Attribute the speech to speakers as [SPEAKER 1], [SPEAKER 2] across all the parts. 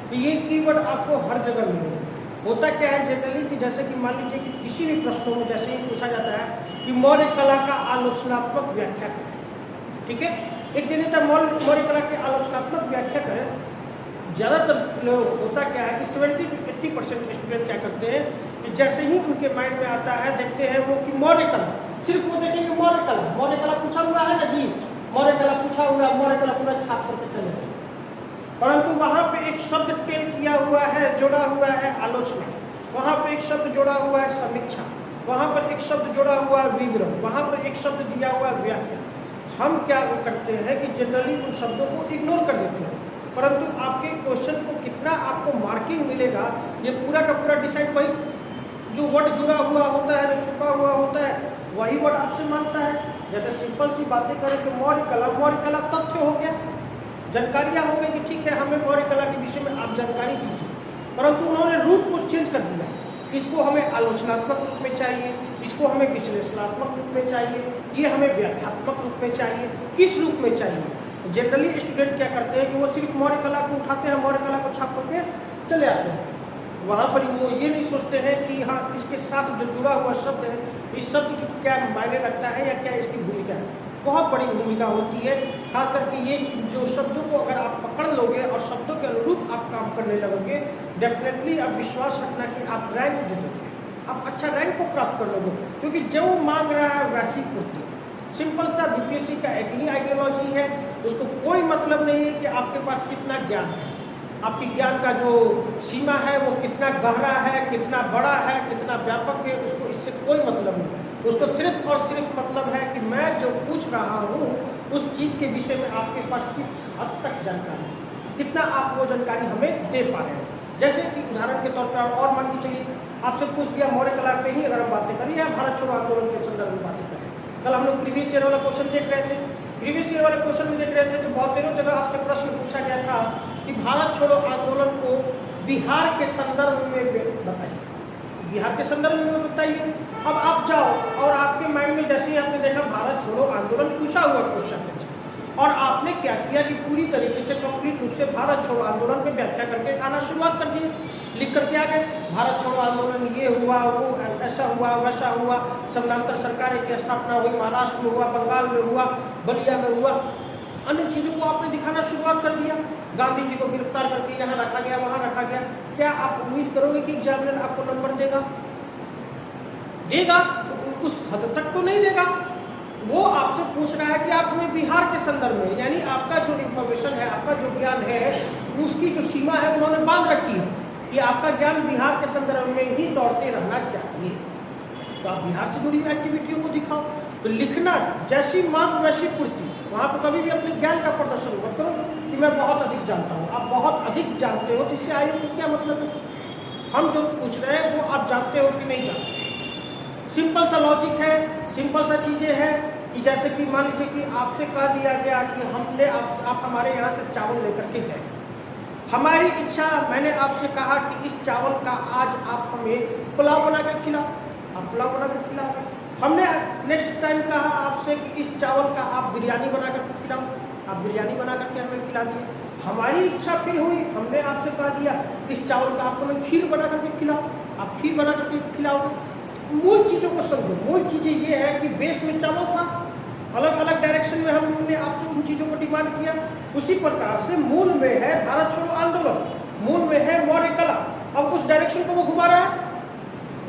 [SPEAKER 1] तो ये कीवर्ड आपको हर जगह मिलेगा। होता क्या है जनरली कि जैसे कि मान लीजिए कि किसी भी प्रश्नों में जैसे ही पूछा जाता है कि मौर्य कला का आलोचनात्मक व्याख्या करें, ठीक है, एक दिन था मौर्य कला की आलोचनात्मक व्याख्या करें। ज़्यादातर लोग होता क्या है कि 70 to 80% स्टूडेंट क्या करते हैं कि जैसे ही उनके माइंड में आता है देखते हैं वो कि मौर्य कला, सिर्फ वो देखेंगे मौर्य कला पूछा हुआ है ना जी, मौर्य कला पूछा हुआ है, मौर्य कला पूरा छाप करके चले जाए। परंतु वहाँ पे एक शब्द टेल किया हुआ है, जोड़ा हुआ है आलोचना, वहाँ पे एक शब्द जोड़ा हुआ है समीक्षा, वहाँ पर एक शब्द जोड़ा हुआ है विवरण, वहाँ पर एक शब्द दिया हुआ है व्याख्या। हम क्या करते हैं कि जनरली उन शब्दों को इग्नोर कर देते हैं, परंतु आपके क्वेश्चन को कितना आपको मार्किंग मिलेगा ये पूरा का पूरा डिसाइड वही जो वर्ड जुड़ा हुआ होता है, जो छुपा हुआ होता है, वही वर्ड आपसे मांगता है। जैसे सिंपल सी बातें करें तो मौर्य कला तथ्य हो गया, जानकारियाँ हो गई कि ठीक है हमें मौर्य कला के विषय में आप जानकारी दीजिए, परंतु उन्होंने रूट को चेंज कर दिया। इसको हमें आलोचनात्मक रूप में चाहिए, इसको हमें विश्लेषणात्मक रूप में चाहिए, ये हमें व्याख्यात्मक रूप में चाहिए, किस रूप में चाहिए। जनरली स्टूडेंट क्या करते हैं कि वो सिर्फ मौर्य कला को उठाते हैं, मौर्य कला को छाप करके चले आते हैं। वहाँ पर वो ये नहीं सोचते हैं कि हाँ इसके साथ जो जुड़ा हुआ शब्द है, इस शब्द की क्या मायने रखता है या क्या इसकी भूमिका है। बहुत बड़ी भूमिका होती है, खास करके ये जो शब्दों को अगर आप पकड़ लोगे और शब्दों के अनुरूप आप काम करने लगोगे, डेफिनेटली आप विश्वास रखना कि आप रैंक दे दोगे, आप अच्छा रैंक को प्राप्त कर लोगे, क्योंकि जो मांग रहा है वैसी पूर्ति। सिंपल सा बीपीएससी का एक ही आइडियोलॉजी है, उसको कोई मतलब नहीं है कि आपके पास कितना ज्ञान है, आपकी ज्ञान का जो सीमा है वो कितना गहरा है, कितना बड़ा है, कितना व्यापक है, उसको इससे कोई मतलब नहीं। उसको सिर्फ और सिर्फ मतलब है कि मैं जो पूछ रहा हूँ उस चीज़ के विषय में आपके पास किस हद तक जानकारी, कितना आप वो जानकारी हमें दे पा रहे हैं। जैसे कि उदाहरण के तौर पर और मान के चलिए आपसे पूछ दिया मौर्य कला पे ही अगर हम बातें करें या भारत छोड़ो आंदोलन के संदर्भ में बातें करें। कल हम लोग प्रीवियस ईयर वाला क्वेश्चन देख रहे थे, प्रीवियस ईयर वाले क्वेश्चन में देख रहे थे तो बहुत दिनों तक आपसे प्रश्न पूछा गया था कि भारत छोड़ो आंदोलन को बिहार के संदर्भ में बताइए, बिहार के संदर्भ में बताइए। अब आप जाओ और आपके माइंड में जैसे ही आपने देखा भारत छोड़ो आंदोलन पूछा हुआ क्वेश्चन है और आपने क्या किया कि पूरी तरीके से कंप्लीट रूप से भारत छोड़ो आंदोलन पे व्याख्या करके आना शुरुआत कर दी, लिख करके आ गए भारत छोड़ो आंदोलन ये हुआ, वो ऐसा हुआ, वैसा हुआ, समानांतर सरकारें की स्थापना हुई, महाराष्ट्र में हुआ, बंगाल में हुआ, बलिया में हुआ, अन्य चीज़ों को आपने दिखाना शुरुआत कर दिया। गांधी जी को गिरफ्तार करके यहाँ रखा गया, वहाँ रखा गया। क्या आप उम्मीद करोगे कि एग्जामिनर आपको नंबर देगा? उस हद तक तो नहीं देगा। वो आपसे पूछ रहा है कि आप हमें बिहार के संदर्भ में, यानी आपका जो इंफॉर्मेशन है, आपका जो ज्ञान है, उसकी जो सीमा है उन्होंने बांध रखी है कि आपका ज्ञान बिहार के संदर्भ में ही दौड़ते रहना चाहिए। तो आप बिहार से जुड़ी एक्टिविटियों को दिखाओ। तो लिखना जैसी मांग वैसी पूर्ति, वहाँ पर कभी भी अपने ज्ञान का प्रदर्शन मत करो कि मैं बहुत अधिक जानता हूँ। आप बहुत अधिक जानते हो तो इससे आए तो क्या मतलब है? हम जो पूछ रहे हैं वो आप जानते हो कि नहीं जानते। सिंपल सा लॉजिक है, सिंपल सा चीज़ें हैं कि जैसे कि मान लीजिए कि आपसे कह दिया गया कि आप हमारे यहाँ से चावल लेकर के गए, हमारी इच्छा, मैंने आपसे कहा कि इस चावल का आज आप हमें पुलाव बना कर खिलाओ, आप पुलाव बना कर खिलाओ। हमने नेक्स्ट टाइम कहा आपसे कि इस चावल का आप बिरयानी बना कर खिलाओ, आप बिरयानी बना करके हमें खिला दिए। हमारी इच्छा फिर हुई, हमने आपसे कह दिया इस चावल का आप हमें खीर बना करके खिलाओ, आप खीर बना करके खिलाओगे। मूल चीज़ों को समझो। मूल चीज़ें ये है कि बेस में चावल था, अलग अलग डायरेक्शन में हमने आपसे उन चीज़ों को डिमांड किया। उसी प्रकार से मूल में है भारत छोड़ो आंदोलन, मूल में है मौर्य कला। अब उस डायरेक्शन को वो घुमा रहा है,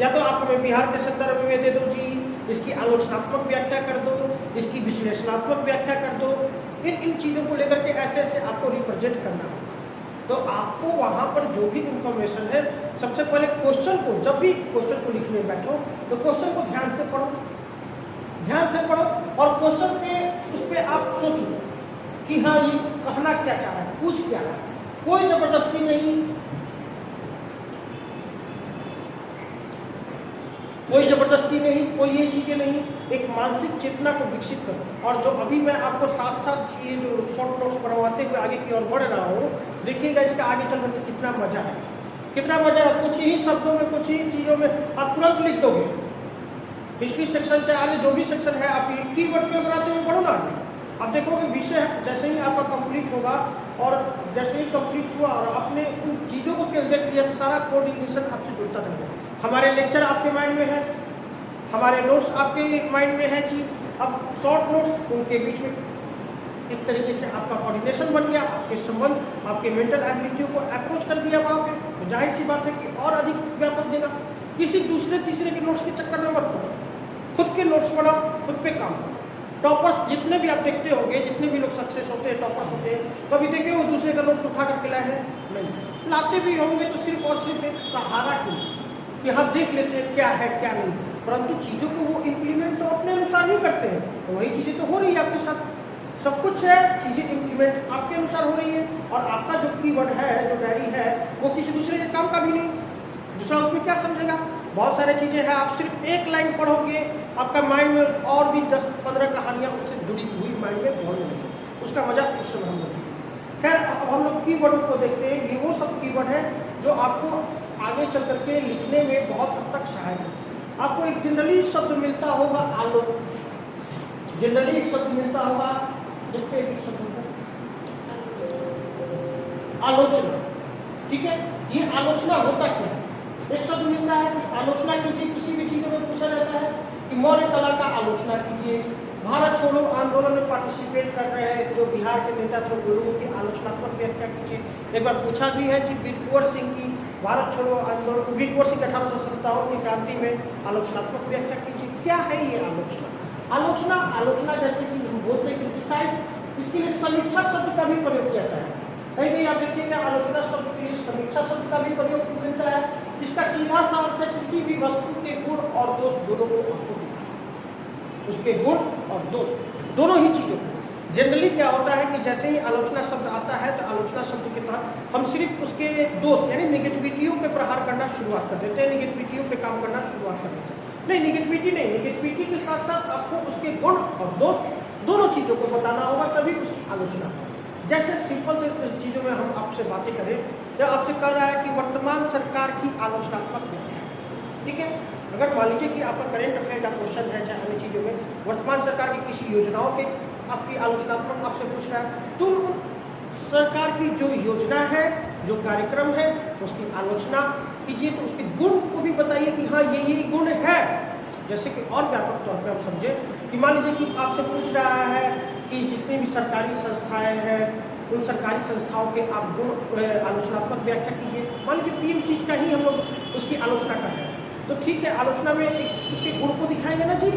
[SPEAKER 1] या तो आप हमें बिहार के संदर्भ में दे दो जी, इसकी आलोचनात्मक व्याख्या कर दो, इसकी विश्लेषणात्मक व्याख्या कर दो। इन चीज़ों को लेकर के ऐसे ऐसे आपको रिप्रेजेंट करना होगा। तो आपको वहाँ पर जो भी इंफॉर्मेशन है, सबसे पहले क्वेश्चन को, जब भी क्वेश्चन को लिखने बैठो तो क्वेश्चन को ध्यान से पढ़ो, ध्यान से पढ़ो और क्वेश्चन पे उस पर आप सोचो कि हाँ ये कहना क्या चाह रहा है, पूछ क्या रहा है। कोई जबरदस्ती नहीं, कोई जबरदस्ती नहीं, कोई ये चीज़ें नहीं। एक मानसिक चेतना को विकसित करो। और जो अभी मैं आपको साथ साथ ये जो शॉर्ट नोट्स बनवाते हुए आगे की ओर बढ़ रहा हूँ, देखिएगा इसका आगे चल करके कितना मजा है, कितना मजा है। कुछ ही शब्दों में, कुछ ही चीज़ों में आप तुरंत लिख दोगे। हिस्ट्री सेक्शन चाहे आगे जो भी सेक्शन है, आप ये कीवर्ड क्यों बनाते हुए पढ़ो ना आगे। आप देखोगे विषय जैसे ही आपका कंप्लीट होगा और जैसे ही कंप्लीट हुआ और आपने उन देख लिया तो सारा कोऑर्डिनेशन आपसे जुड़ता रहेगा। हमारे लेक्चर आपके माइंड में है, हमारे नोट्स आपके माइंड में है जी। अब शॉर्ट नोट्स उनके बीच में एक तरीके से आपका कोऑर्डिनेशन बन गया, आपके संबंध, आपके मेंटल एबिलिटी को अप्रोच कर दिया वहाँ पे, तो जाहिर सी बात है कि और अधिक व्यापक देगा। किसी दूसरे तीसरे के नोट्स के चक्कर में मत पड़ो, खुद के नोट्स पढ़ाओ, खुद पे काम करो। टॉपर्स जितने भी आप देखते होंगे, जितने भी लोग सक्सेस होते हैं, टॉपर्स होते हैं, कभी देखे वो दूसरे का नोट्स उठा करके लाए हैं? नहीं। लाते भी होंगे तो सिर्फ और सिर्फ एक सहारा के लिए कि हम देख लेते हैं क्या है क्या नहीं, परंतु चीज़ों को वो इम्प्लीमेंट तो अपने अनुसार ही करते हैं। तो वही चीज़ें तो हो रही है आपके साथ, सब कुछ है, चीज़ें इम्प्लीमेंट आपके अनुसार हो रही है। और आपका जो कीवर्ड है, जो डायरी है, वो किसी दूसरे के काम का भी नहीं, दूसरा उसमें क्या समझेगा। बहुत सारी चीज़ें हैं, आप सिर्फ एक लाइन पढ़ोगे, आपका माइंड में और भी 10-15 कहानियाँ उससे जुड़ी हुई माइंड में बोलने लगेगी, उसका मजा उस समय हम लोग। खैर, अब हम लोग कीवर्ड को देखते हैं। ये वो सब कीवर्ड है जो आपको आगे चल करके लिखने में बहुत हद तक सहायक है। आपको एक जनरली शब्द मिलता होगा आलोक, जनरली एक शब्द मिलता होगा, देखते हैं एक शब्द आलोचना, ठीक है। ये आलोचना होता क्या है? एक शब्द मिलता है कि आलोचना कीजिए, किसी भी चीज़ में पूछा जाता है कि मौर्य कला का आलोचना कीजिए। भारत छोड़ो आंदोलन में पार्टिसिपेट कर रहे हैं जो बिहार के नेता थे, लोगों की आलोचनात्मक व्याख्या कीजिए। एक बार पूछा भी है जी वीर कुंवर सिंह की भारत छोड़ो आंदोलन, वीर कुंवर सिंह 1857 की क्रांति में आलोचनात्मक व्याख्या कीजिए। क्या है ये आलोचना? आलोचना जैसे कि हम बोलते हैं क्रिटिसाइज, इसके लिए समीक्षा शब्द का भी प्रयोग किया जाता है। कहीं कहीं आप देखिएगा आलोचना शब्द के लिए समीक्षा शब्द का भी प्रयोग मिलता है। इसका सीधा सा अर्थ है किसी भी वस्तु के गुण और दोष दोनों को आपको दिखाना, उसके गुण और दोष दोनों ही चीजों को। जनरली क्या होता है कि जैसे ही आलोचना शब्द आता है तो आलोचना शब्द के तहत हम सिर्फ उसके दोष यानी नेगेटिविटियों पे प्रहार करना शुरुआत कर देते हैं, नेगेटिविटियों पे काम करना शुरुआत कर देते हैं। नहीं, नेगेटिविटी नहीं, नेगेटिविटी के साथ साथ आपको उसके गुण और दोष दोनों चीजों को बताना होगा, तभी उसकी आलोचना होगी। जैसे सिंपल से चीज़ों में हम आपसे बातें करें, जब आपसे कह रहा है कि वर्तमान सरकार की आलोचनात्मक व्याख्या, ठीक है। अगर मान लीजिए कि आपका करेंट अफेयर का क्वेश्चन है, चाहे अन्य चीज़ों में वर्तमान सरकार की किसी योजनाओं के आपकी आलोचनात्मक आपसे पूछ रहा है, तो सरकार की जो योजना है, जो कार्यक्रम है, उसकी आलोचना कीजिए। तो उसके गुण को भी बताइए कि हाँ ये गुण है। जैसे कि और व्यापक तौर पर हम समझे कि मान लीजिए कि आपसे पूछ रहा है कि जितनी भी सरकारी संस्थाएं हैं, उन सरकारी संस्थाओं के आप गुण आलोचनात्मक व्याख्या कीजिए। मान लीजिए पीएमसीएच का ही हम लोग उसकी आलोचना कर रहे हैं, तो ठीक है, आलोचना में उसके गुण को दिखाएंगे ना जी।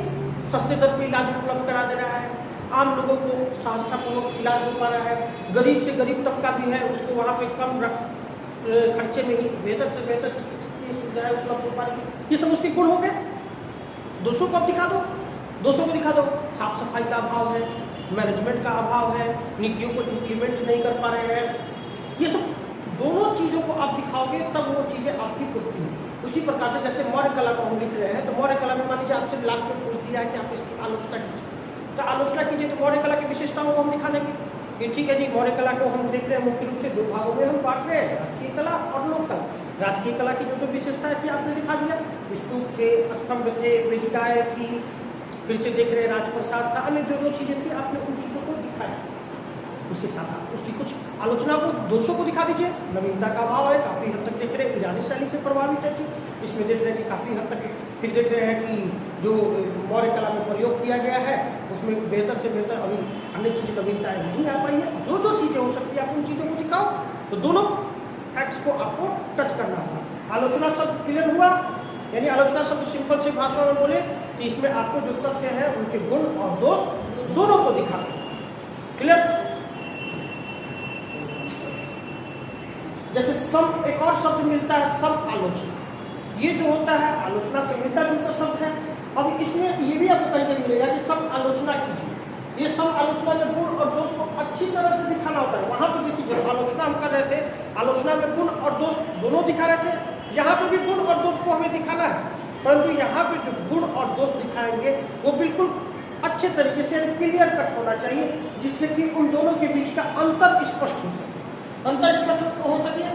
[SPEAKER 1] सस्ते दर पर इलाज उपलब्ध करा दे रहा है, आम लोगों को सहजतापूर्वक इलाज हो पा रहा है, गरीब से गरीब तबका भी है उसको वहाँ पे कम खर्चे में ही बेहतर से बेहतर चिकित्सकीय सुविधाएं उपलब्ध हो पा रही है। ये सब उसके गुण हो गए। दोषों को आप दिखा दो, दोषों को दिखा दो, साफ सफाई का अभाव है, मैनेजमेंट का अभाव है, नीतियों को इम्प्लीमेंट नहीं कर पा रहे हैं। ये सब दोनों चीज़ों को आप दिखाओगे तब वो चीज़ें आपकी पूर्ति होंगी। उसी प्रकार से जैसे मौर्य कला को हम लिख रहे हैं, तो मौर्य कला में मान लीजिए आपसे लास्ट में पूछ दिया है कि आप इसकी आलोचना कीजिए, तो आलोचना कीजिए। तो मौर्य कला की विशेषताओं को हम दिखा देंगे कि ठीक है जी, मौर्य कला को हम देख रहे हैं मुख्य रूप से दो भागों में हम बांट रहे हैं, राजकीय कला और लोक कला। राजकीय कला की जो विशेषताएं थी आपने दिखा दिया, स्तूप थे, स्तंभ थे, वेदिकाएं थी, फिर से देख रहे हैं राजप्रसाद था, अन्य जो चीज़ें थी आपने उन चीज़ों को दिखाया। उसके साथ आप उसकी कुछ आलोचना को, दोषों को दिखा दीजिए। नवीनता का अभाव है, काफ़ी हद तक देख रहे हैं ईरानी शैली से प्रभावित है जी, इसमें देख रहे हैं कि काफ़ी हद तक, फिर देख रहे हैं कि जो मौर्य कला में प्रयोग किया गया है उसमें बेहतर से बेहतर अभी अन्य चीज़ें नवीनताएं नहीं आ पाई है। जो जो चीज़ें हो सकती है आप उन चीज़ों को दिखाओ, तो दोनों फैक्ट्स को आपको टच करना होगा। आलोचना शब्द क्लियर हुआ, यानी आलोचना शब्द सिंपल से भाषा में बोले कि इसमें आपको जो तथ्य है उनके गुण और दोष दोनों को दिखाना। क्लियर? जैसे सम, एक और शब्द मिलता है सम आलोचना। ये जो होता है आलोचना से मिलता जुलता शब्द है। अब इसमें ये भी आपको कहीं मिलेगा कि सम आलोचना कीजिए। ये सम आलोचना में गुण और दोष को अच्छी तरह से दिखाना होता है। वहां पर देखिए जब आलोचना हम कर रहे थे, आलोचना में गुण और दोष दोनों दिखा रहे थे, यहाँ पे भी गुण और दोष को हमें दिखाना है, परंतु यहाँ पे जो गुण और दोष दिखाएंगे वो बिल्कुल अच्छे तरीके से क्लियर कट होना चाहिए, जिससे कि उन दोनों के बीच का अंतर स्पष्ट हो सके। अंतर स्पष्ट हो सके,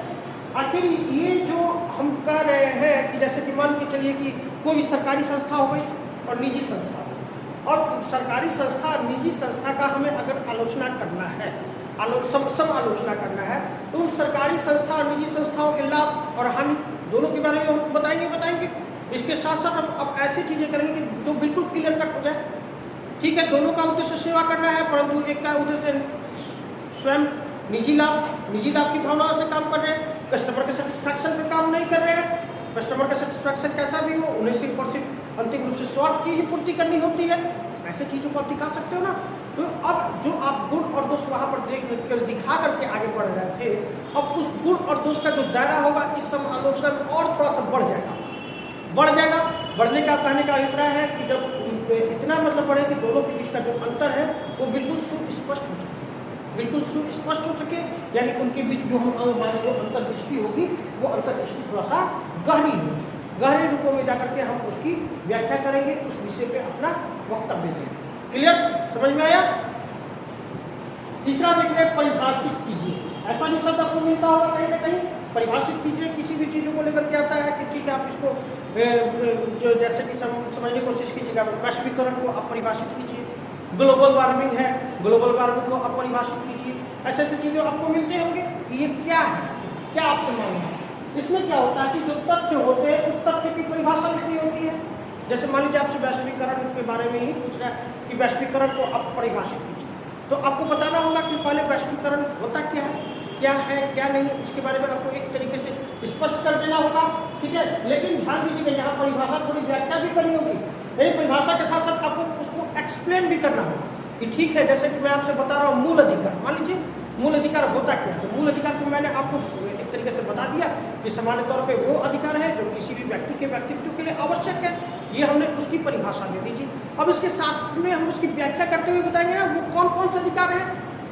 [SPEAKER 1] आखिर ये जो हम कह रहे हैं कि जैसे कि मान के चलिए कि कोई सरकारी संस्था हो गई और निजी संस्था, और सरकारी संस्था और निजी संस्था का हमें अगर आलोचना करना है, सम आलोचना करना है, तो उन सरकारी संस्था और निजी संस्थाओं के लाभ और हानि दोनों के बारे में हम बताएंगे। इसके साथ साथ हम अब ऐसी चीज़ें करेंगे कि जो बिल्कुल क्लियर कट हो जाए। ठीक है, दोनों का उद्देश्य सेवा करना है, परंतु एक का उद्देश्य स्वयं निजी लाभ की भावना से काम कर रहे हैं, कस्टमर के सेटिस्फैक्शन पे काम नहीं कर रहे हैं। कस्टमर का सेटिस्फैक्शन कैसा भी हो, उन्हें सिर्फ और सिर्फ अंतिम रूप से स्वार्थ की ही पूर्ति करनी होती है। ऐसे चीज़ों को आप दिखा सकते हो ना। तो अब जो आप गुण और दोष वहाँ पर दिखा करके आगे बढ़ रहे थे, अब उस गुण और दोष का जो दायरा होगा इस समालोचना में और थोड़ा सा बढ़ जाएगा। बढ़ने का कहने का अभिप्राय है कि जब इतना मतलब बढ़े कि दोनों के बीच का जो अंतर है वो बिल्कुल सुस्पष्ट हो सके, यानी उनके बीच जो हम माने जो अंतर्दृष्टि होगी वो अंतर्दृष्टि थोड़ा सा गहरी होगी। गहरे रूपों में जाकर के हम उसकी व्याख्या करेंगे, उस विषय पे अपना वक्तव्य देंगे। क्लियर, समझ में आया? तीसरा देख रहे परिभाषित कीजिए। ऐसा भी शब्द आपको मिलता होगा कहीं ना कहीं, परिभाषित कीजिए। किसी भी चीज़ों को लेकर के आता है कि ठीक है आप इसको जो जैसे कि समझने की कोशिश कीजिएगा। वैश्वीकरण को आप परिभाषित कीजिए। ग्लोबल वार्मिंग है, ग्लोबल वार्मिंग को आप परिभाषित कीजिए। ऐसे ऐसे चीज़ें आपको मिलते होंगे। ये क्या है, क्या आपको मालूम है? इसमें क्या होता है कि जो तथ्य होते हैं उस तथ्य की परिभाषा लिखनी होती है। जैसे मान लीजिए आपसे वैश्वीकरण के बारे में ही पूछ रहा है कि वैश्वीकरण को आप परिभाषित कीजिए, तो आपको बताना होगा कि पहले वैश्वीकरण होता क्या है क्या नहीं, इसके बारे में आपको एक तरीके से स्पष्ट कर देना होगा। ठीक है, लेकिन ध्यान दीजिएगा यहाँ परिभाषा थोड़ी व्याख्या भी करनी होगी। नहीं, परिभाषा के साथ साथ आपको उसको एक्सप्लेन भी करना होगा कि ठीक है, जैसे कि मैं आपसे बता रहा हूँ मूल अधिकार। मान लीजिए मूल अधिकार होता क्या है, तो मूल अधिकार को मैंने आपको एक तरीके से बता दिया कि सामान्य तौर पे वो अधिकार है जो किसी भी व्यक्ति के व्यक्तित्व के लिए आवश्यक है। ये हमने उसकी परिभाषा दे दी थी। अब इसके साथ में हम उसकी व्याख्या करते हुए बताएंगे ना वो कौन कौन से अधिकार हैं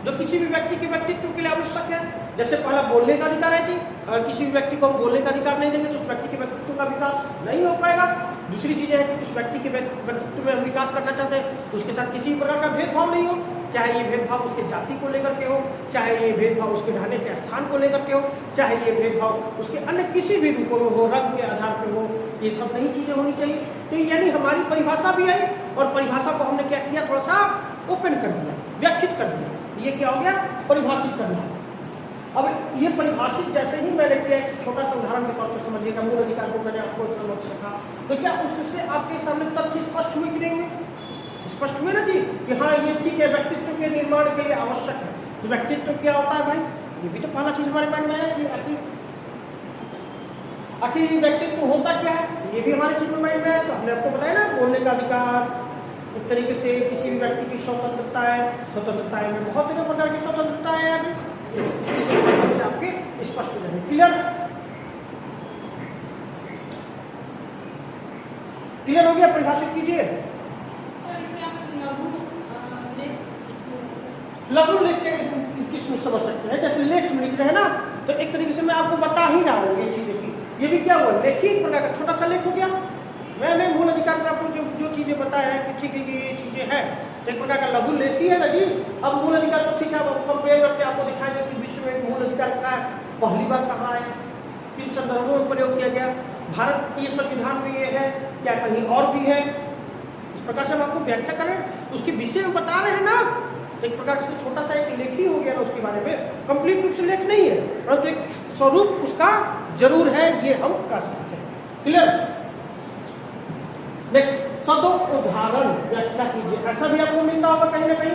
[SPEAKER 1] जो किसी भी व्यक्ति के व्यक्तित्व के लिए आवश्यक है। जैसे पहला बोलने का अधिकार है जी, अगर किसी भी व्यक्ति को हम बोलने का अधिकार नहीं देंगे तो उस व्यक्ति के व्यक्तित्व का विकास नहीं हो पाएगा। दूसरी चीज़ है कि उस व्यक्ति के व्यक्तित्व में हम विकास करना चाहते हैं तो उसके साथ किसी भी प्रकार का भेदभाव नहीं हो, चाहे ये भेदभाव उसके जाति को लेकर के हो, चाहे ये भेदभाव उसके रहने के स्थान को लेकर के हो, चाहे ये भेदभाव उसके अन्य किसी भी रूपों में हो, रंग के आधार पर हो, ये सब नई चीज़ें होनी चाहिए। तो यानी हमारी परिभाषा भी आई और परिभाषा को हमने क्या किया, थोड़ा सा ओपन कर दिया, व्याख्यात कर दिया। ये क्या हो गया, परिभाषित करना। अब ये परिभाषित जैसे ही मैंने किया, एक छोटा सा उदाहरण के तौर पर समझिएगा। मूल अधिकार को मैंने आपको समझ रखा, तो क्या उससे आपके सामने तथ्य स्पष्ट हुए कि नहीं हुए? स्पष्ट हुए ना जी कि हाँ ये ठीक है, व्यक्तित्व के निर्माण के लिए आवश्यक है। तो व्यक्तित्व क्या होता है भाई, ये भी तो पहला चीज हमारे माइंड में है कि आखिर व्यक्तित्व होता क्या है, ये भी हमारे चीज में माइंड में है। तो हमने आपको बताया ना, बोलने का अधिकार, एक तरीके से किसी भी व्यक्ति की स्वतंत्रता है। स्वतंत्रता में बहुत तरह प्रकार की स्वतंत्रता है, आपके स्पष्ट हो जाए। क्लियर हो गया? परिभाषित कीजिए। लघु लेख के किसमें समझ सकते हैं, जैसे लेख में लिख रहे हैं ना, तो एक तरीके से मैं आपको बता ही रहा हूँ ये चीजें की। ये भी क्या हुआ, लेख ही एक प्रकार का छोटा सा लेख हो गया। मैंने मूल अधिकार में आपको जो चीजें बताया है कि ठीक है ये चीजें हैं, एक प्रकार का लघु लेख ही है ना जी। अब मूल अधिकार तो ठीक है, अब कंपेयर करके आपको दिखाएंगे कि विश्व में मूल अधिकार का पहली बार कहाँ है, किन संदर्भों में प्रयोग किया गया, भारत के संविधान में ये है, क्या कहीं और भी है। इस प्रकार से हम आपको व्याख्या करें, उसके विषय में बता रहे हैं ना। एक प्रकार से छोटा सा एक लेख ही हो गया ना, उसके बारे में कंप्लीट रूप से लेख नहीं है, परंतु एक स्वरूप उसका जरूर है, ये हम कर सकते हैं। क्लियर? नेक्स्ट, सदोदाहरण व्याख्या कीजिए। ऐसा भी आपको मिलता होगा कहीं ना कहीं,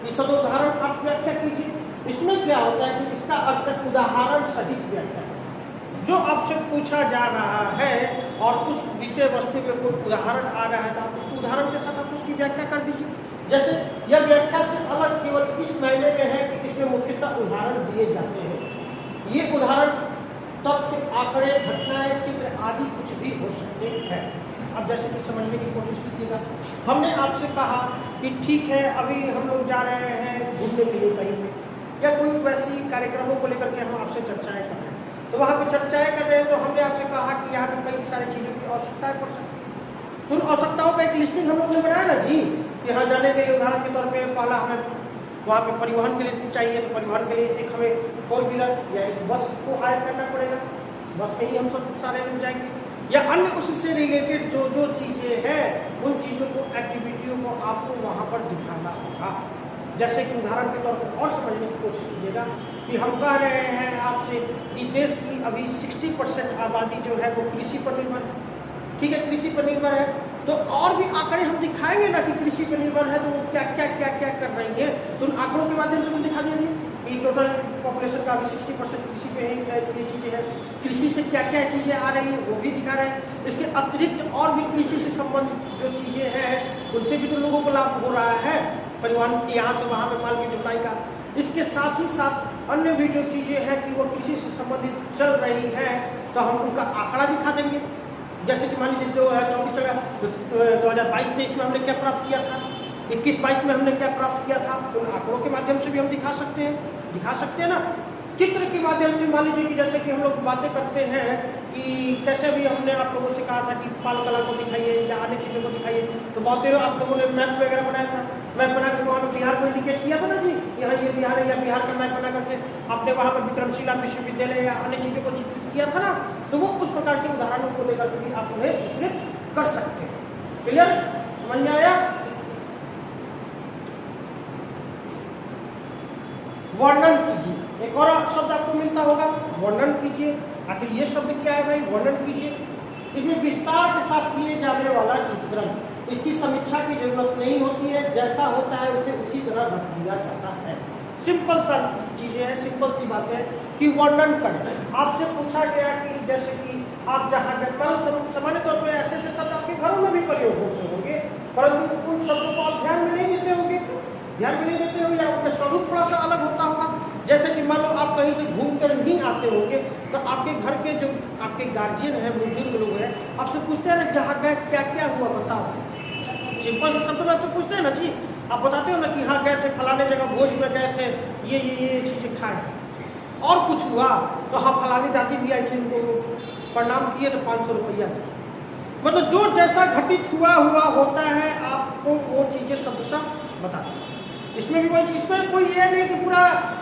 [SPEAKER 1] ये सदोदाहरण आप व्याख्या कीजिए। इसमें क्या होता है कि इसका अर्थ है उदाहरण सहित व्याख्या। जो आपसे पूछा जा रहा है और उस विषय वस्तु में कोई उदाहरण आ रहा है तो आप उसको उदाहरण के साथ आप उसकी व्याख्या कर दीजिए। जैसे यह व्याख्या से अलग केवल इस मायने में है कि इसमें मुख्यतः उदाहरण दिए जाते हैं। ये उदाहरण तथ्य, आंकड़े, घटनाएं, चित्र आदि कुछ भी हो सकते हैं। अब जैसे कि समझने की कोशिश कीजिएगा, हमने आपसे कहा कि ठीक है अभी हम लोग जा रहे हैं घूमने के लिए कहीं पे, या कोई वैसी कार्यक्रमों को लेकर के हम आपसे चर्चाएं कर रहे हैं, तो वहाँ पे चर्चाएं कर रहे हैं तो हमने आपसे कहा कि यहाँ पे कई सारी चीज़ों की आवश्यकताएं पड़ सकती है। तो उन आवश्यकताओं का एक लिस्टिंग हम लोग ने बनाया ना जी, कि यहाँ जाने के लिए उदाहरण के तौर पर पहला हमें वहाँ पे परिवहन के लिए चाहिए, तो परिवहन के लिए एक हमें 4 व्हीलर या एक बस को हायर करना पड़ेगा, बस में ही हम सब सारे लोग जाएंगे, या अन्य उससे रिलेटेड जो चीज़ें हैं उन चीज़ों को, एक्टिविटियों को आपको वहाँ पर दिखाना होगा। जैसे कि उदाहरण के तौर पर और समझने की कोशिश कीजिएगा, कि हम कह रहे हैं आपसे कि देश की अभी 60% आबादी जो है वो कृषि पर निर्भर है, ठीक है, कृषि पर निर्भर है। तो और भी आंकड़े हम दिखाएंगे ना कि कृषि पर निर्भर है तो वो क्या क्या क्या क्या कर रही है, तो उन आंकड़ों के माध्यम से हम दिखा देंगे कि टोटल पॉपुलेशन का अभी 60% कृषि पे है, ये चीज़ें हैं, कृषि से क्या क्या चीज़ें आ रही हैं वो भी दिखा रहे हैं। इसके अतिरिक्त और भी कृषि से संबंधित जो चीज़ें हैं उनसे भी तो लोगों को लाभ हो रहा है, परिवहन यहाँ से वहाँ पे माल की ढुलाई का। इसके साथ ही साथ अन्य भी जो चीज़ें हैं कि वो कृषि से संबंधित चल रही है तो हम उनका आंकड़ा दिखा देंगे। जैसे कि मान लीजिए 2022-23 में हमने क्या प्राप्त किया था, 21-22 में हमने क्या प्राप्त किया था, उन आंकड़ों के माध्यम से भी हम दिखा सकते हैं ना। चित्र के माध्यम से मान लीजिए कि जैसे कि हम लोग बातें करते हैं कि कैसे भी हमने आप लोगों से कहा था कि पाल कला को दिखाइए या अन्य चीज़ों को दिखाइए, तो बहुत देर आप लोगों ने मैप वगैरह बनाया था, मैप बना के वहाँ पर बिहार को इंडिकेट किया था ना जी, यहाँ ये बिहार है या बिहार का मैप बना करके आपने वहाँ पर विक्रमशिला विश्वविद्यालय या अन्य चीज़ों को चित्रित किया था ना, तो वो उस प्रकार के उदाहरणों को लेकर के भी आप उन्हें चित्रित कर सकते हैं। क्लियर, समझ में आया? वर्णन कीजिए, एक और शब्द आपको मिलता होगा, वर्णन कीजिए। आखिर ये शब्द क्या है भाई, वर्णन कीजिए। इसमें विस्तार के साथ किए जाने वाला चित्रण, इसकी समीक्षा की जरूरत नहीं होती है, जैसा होता है उसे उसी तरह रख दिया जाता है। सिंपल सा चीजें हैं, सिंपल सी बात है कि वर्णन करें। आपसे पूछा गया कि जैसे कि आप जहाँ सामान्य तौर पर ऐसे शब्द आपके घरों में भी प्रयोग होते होंगे, परंतु उन शब्दों को आप ध्यान में नहीं देते होंगे, या उनका स्वरूप थोड़ा सा अलग होता होगा। जैसे कि मान लो आप कहीं से घूम कर नहीं आते होंगे तो आपके घर के जो आपके गार्जियन हैं, बुजुर्ग लोग हैं, आपसे पूछते हैं ना जहाँ गए क्या क्या हुआ बताओ। सिंपल से शब्द में आपसे पूछते हैं ना जी, आप बताते हो ना कि हाँ गए थे फलाने जगह भोज में गए थे, ये चीज़ें खाए, और कुछ हुआ तो हाँ फलानी दादी भी आई थी, उनको प्रणाम किए तो 500 रुपया थे। मतलब जो जैसा घटित हुआ होता है आपको वो चीज़ें शब्द बताते हैं। इसमें भी वही, इसमें कोई ये नहीं कि पूरा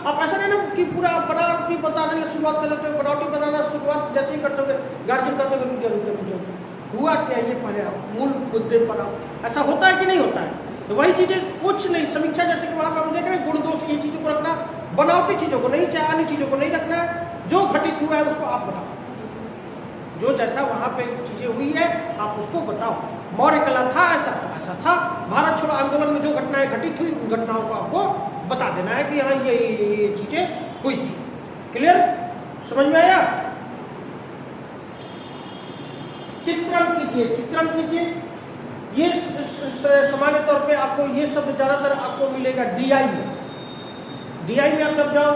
[SPEAKER 1] आप ऐसा नहीं ना कि पूरा बनावटी बताने की शुरुआत कर लेते हो, बनावटी बनाना शुरुआत जैसे ही करते हो गार्जियन कहते हो जरूर हुआ क्या ये पढ़े आओ, मूल मुद्दे पर आओ, ऐसा होता है कि नहीं होता है? तो वही चीज़ें कुछ नहीं, समीक्षा जैसे कि वहाँ पर हम देख रहे हैं गुण दोष ये चीज़ों को रखना, बनावटी चीज़ों को नहीं, चाहे अन्य चीज़ों को नहीं रखना है, जो घटित हुआ है उसको आप बताओ, जो जैसा वहाँ पे चीज़ें हुई है आप उसको बताओ। मौर्य कला था ऐसा था, भारत छोड़ो आंदोलन में जो घटनाएं घटित हुई उन घटनाओं को आपको बता देना है कि हाँ ये चीजें हुई थी। क्लियर, समझ में आया? चित्रण कीजिए। ये सामान्य तौर पे आपको ये शब्द ज्यादातर आपको मिलेगा डीआई में आप जब जाओ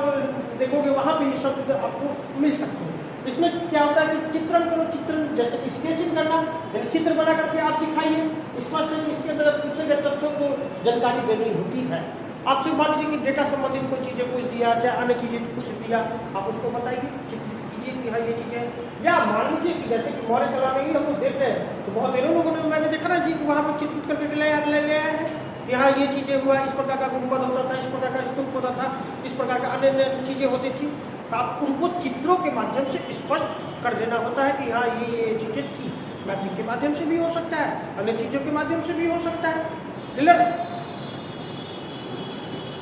[SPEAKER 1] देखोगे वहां पे ये शब्द आपको मिल सकते हैं। इसमें क्या होता है कि चित्रण करो, चित्रण जैसे स्केचिंग करना, यानी चित्र बना करके आप दिखाइए, स्पष्ट है कि इसके अंदर पूछे गए तथ्यों को जानकारी देनी होती है। आपसे मान लीजिए कि डेटा संबंधित कोई चीज़ें पूछ दिया, चाहे अन्य चीज़ें पूछ दिया, आप उसको बताइए, चित्रित कीजिए कि हाँ ये चीज़ें। या मान लीजिए कि जैसे कि मौर्य कला में ही हम लोग देख रहे हैं तो बहुत देरों लोगों ने, मैंने देखा ना जी कि वहाँ पर चित्रित करके ले गया है कि हाँ ये चीज़ें हुआ, इस प्रकार का गुंबद होता था, इस प्रकार का स्तूप होता था, इस प्रकार का अन्य चीज़ें होती थी। तो आप उनको चित्रों के माध्यम से स्पष्ट कर देना होता है कि हाँ ये चीज़ें थी। मैपिंग के माध्यम से भी हो सकता है, अन्य चीज़ों के माध्यम से भी हो सकता है। क्लियर?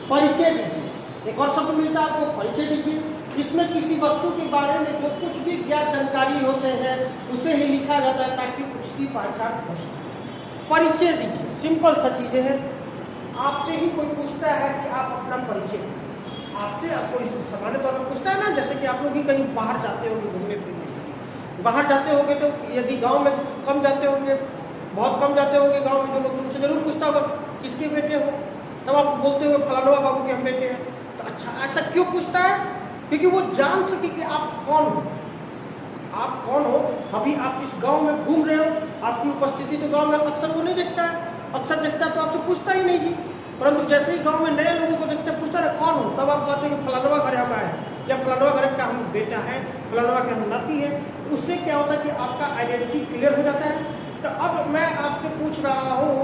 [SPEAKER 1] परिचय दीजिए, एक और शब्द मिलता है आपको, परिचय दीजिए। इसमें किसी वस्तु के बारे में जो कुछ भी ज्ञात जानकारी होते हैं उसे ही लिखा जाता है ताकि उसकी पहचान हो सके। परिचय दीजिए, सिंपल सा चीज़ें हैं। आपसे ही कोई पूछता है कि आप अपना परिचय, आपसे आपको सामान्य तौर पर पूछता है ना, जैसे कि आप लोग ही कहीं बाहर जाते होंगे घूमने फिरने के लिए, बाहर जाते होंगे तो यदि गांव में कम जाते होंगे, बहुत कम जाते होंगे गांव में, जो लोग उनसे जरूर पूछता होगा किसके बेटे हो, तब आप बोलते हो फलाना बाबू के हम बेटे हैं। तो अच्छा, ऐसा क्यों पूछता है? क्योंकि वो जान सके कि आप कौन हो, आप कौन हो। अभी आप इस गाँव में घूम रहे हो, आपकी उपस्थिति तो गाँव में अक्सर वो नहीं देखता है, अक्सर देखता है तो आपसे पूछता ही नहीं जी। परंतु जैसे ही गांव में नए लोगों को देखते पूछता है कौन हो, तब आप कहते हैं कि फलानवा घर हम आए हैं, या फलानवा घर का हम बेटा है, फलानवा के हम नाती है। उससे क्या होता है कि आपका आइडेंटिटी क्लियर हो जाता है। तो अब मैं आपसे पूछ रहा हूँ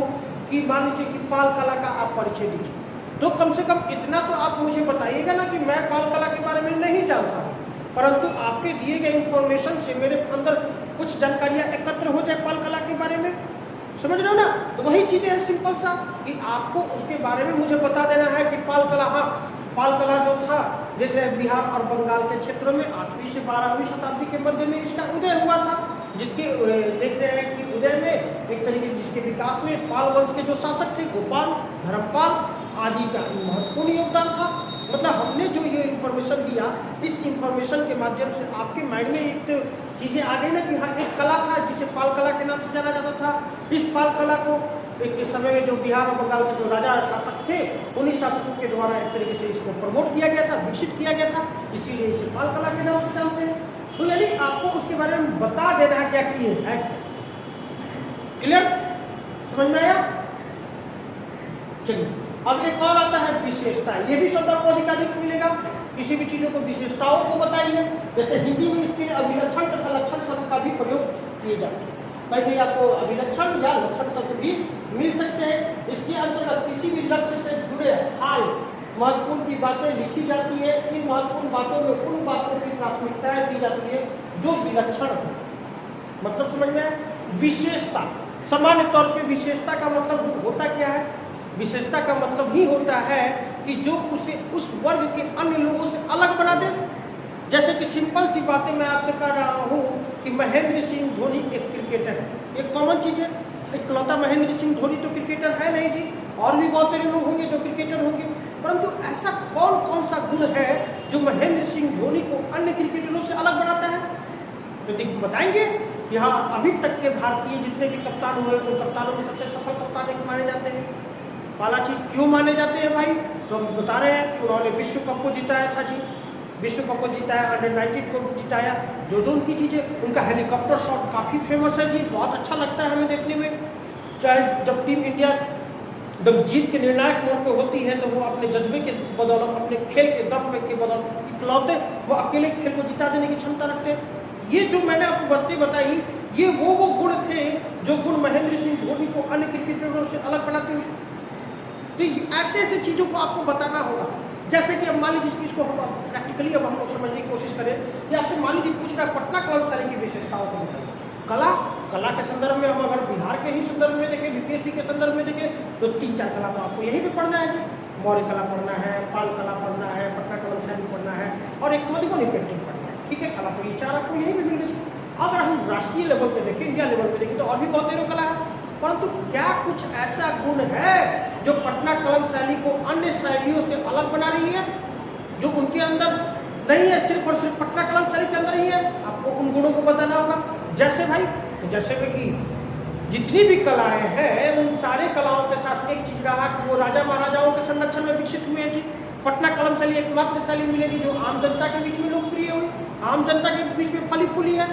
[SPEAKER 1] कि मान लीजिए कि पाल कला का आप परिचय दीजिए, तो कम से कम इतना तो आप मुझे बताइएगा ना कि मैं पाल कला के बारे में नहीं जानता हूँ, परंतु आपके दिए गए इंफॉर्मेशन से मेरे अंदर कुछ जानकारियाँ एकत्र हो जाए पाल कला के बारे में। समझ रहे हो ना? तो वही चीज़ें हैं सिंपल सा कि आपको उसके बारे में मुझे बता देना है कि पाल कला, हाँ पाल कला जो था देख रहे हैं बिहार और बंगाल के क्षेत्रों में 8वीं से 12वीं शताब्दी के मध्य में इसका उदय हुआ था, जिसके देख रहे हैं कि उदय में एक तरीके जिसके विकास में पाल वंश के जो शासक थे गोपाल, धर्मपाल आदि का महत्वपूर्ण योगदान था। मतलब हमने जो ये इंफॉर्मेशन दिया, इस इंफॉर्मेशन के माध्यम से आपके माइंड में एक चीज़ें आ गई ना कि हाँ एक कला था जिसे पाल कला के नाम से जाना जाता था। इस पाल कला को एक समय में जो बिहार और बंगाल के जो राजा शासक थे, उन्हीं शासकों के द्वारा एक तरीके से इसको प्रमोट किया गया था, विकसित किया गया था, इसीलिए इसे पाल कला के नाम से जानते हैं। तो यानी आपको उसके बारे में बता देना है क्या कि ये है। क्लियर, समझ में आया? चलिए अब एक और आता है विशेषता। ये भी शब्द आपको अधिकाधिक मिलेगा। किसी भी चीज़ों को विशेषताओं को बताइए। जैसे हिंदी में इसके अभिलक्षण तथा लक्षण शब्द का भी प्रयोग किए जाते हैं। कहीं आपको अभिलक्षण या लक्षण शब्द भी मिल सकते हैं। इसके अंतर्गत किसी भी लक्ष्य से जुड़े हाल महत्वपूर्ण की बातें लिखी जाती है। इन महत्वपूर्ण बातों में उन बातों की प्राथमिकताएं दी जाती है जो विलक्षण हो। मतलब समझ में आया? विशेषता सामान्य तौर पे विशेषता का मतलब होता क्या है? विशेषता का मतलब ही होता है कि जो उसे उस वर्ग के अन्य लोगों से अलग बना दे। जैसे कि सिंपल सी बातें मैं आपसे कह रहा हूँ कि महेंद्र सिंह धोनी एक क्रिकेटर है, एक कॉमन चीज़ है। इकलौता महेंद्र सिंह धोनी तो क्रिकेटर है नहीं जी, और भी बहुत सारे लोग होंगे जो क्रिकेटर होंगे, परंतु ऐसा कौन कौन सा गुण है जो महेंद्र सिंह धोनी को अन्य क्रिकेटरों से अलग बनाता है? तो बताएंगे कि हाँ अभी तक के भारतीय जितने भी कप्तान हुए उन कप्तानों में सबसे सफल कप्तान एक माने जाते हैं। पहला चीज क्यों माने जाते हैं भाई, तो हम बता रहे हैं उन्होंने विश्व कप को जिताया था जी, विश्व कप को जिताया, अंडर-19 को जिताया। जो उनकी चीज़ें, उनका हेलीकॉप्टर शॉट काफ़ी फेमस है जी, बहुत अच्छा लगता है हमें देखने में। चाहे जब टीम इंडिया जब जीत के निर्णायक मोड़ पे होती है तो वो अपने जज्बे के बदौलत, अपने खेल के दम के बदौलत इकलौते वो अकेले खेल को जिता देने की क्षमता रखते हैं। ये जो मैंने आपको बातें बताई, ये वो गुण थे जो गुण महेंद्र सिंह धोनी को अन्य क्रिकेटरों से अलग बनाते हैं। तो ऐसे ऐसे चीज़ों को आपको बताना होगा। जैसे कि अब मान लीजिए इस चीज़ को हम प्रैक्टिकली अब हम लोग समझने की कोशिश करें कि आपसे मान लीजिए पूछ रहा है पटना कला शैली की विशेषताओं को बताइए। कला के संदर्भ में हम अगर बिहार के ही संदर्भ में देखें, बीपीएससी के संदर्भ में देखें, तो 3-4 कला तो आपको यही भी पढ़ना है जी। मौर्य कला पढ़ना है, पाल कला पढ़ना है, पटना कला शैली पढ़ना है और एक मधुबनी पेंटिंग पढ़ना है। ठीक है, कला तो ये 4 आपको यही भी मिल गई। अगर हम राष्ट्रीय लेवल पे देखें, इंडिया लेवल पे देखें, तो और भी बहुत सारी कला है, परंतु क्या कुछ ऐसा गुण है जो पटना कलम शैली को अन्य शैलियों से अलग बना रही है, जो उनके अंदर नहीं है, सिर्फ और सिर्फ पटना कलम शैली के अंदर ही है? आपको उन गुणों को बताना होगा। जैसे भाई, जैसे कि जितनी भी कलाएं हैं उन सारे कलाओं के साथ एक चीज रहा कि वो राजा महाराजाओं के संरक्षण में विकसित हुए हैं जी। पटना कलम शैली एकमात्र शैली मिलेगी जो आम जनता के बीच में लोकप्रिय हुई, आम जनता के बीच में फली फूली है।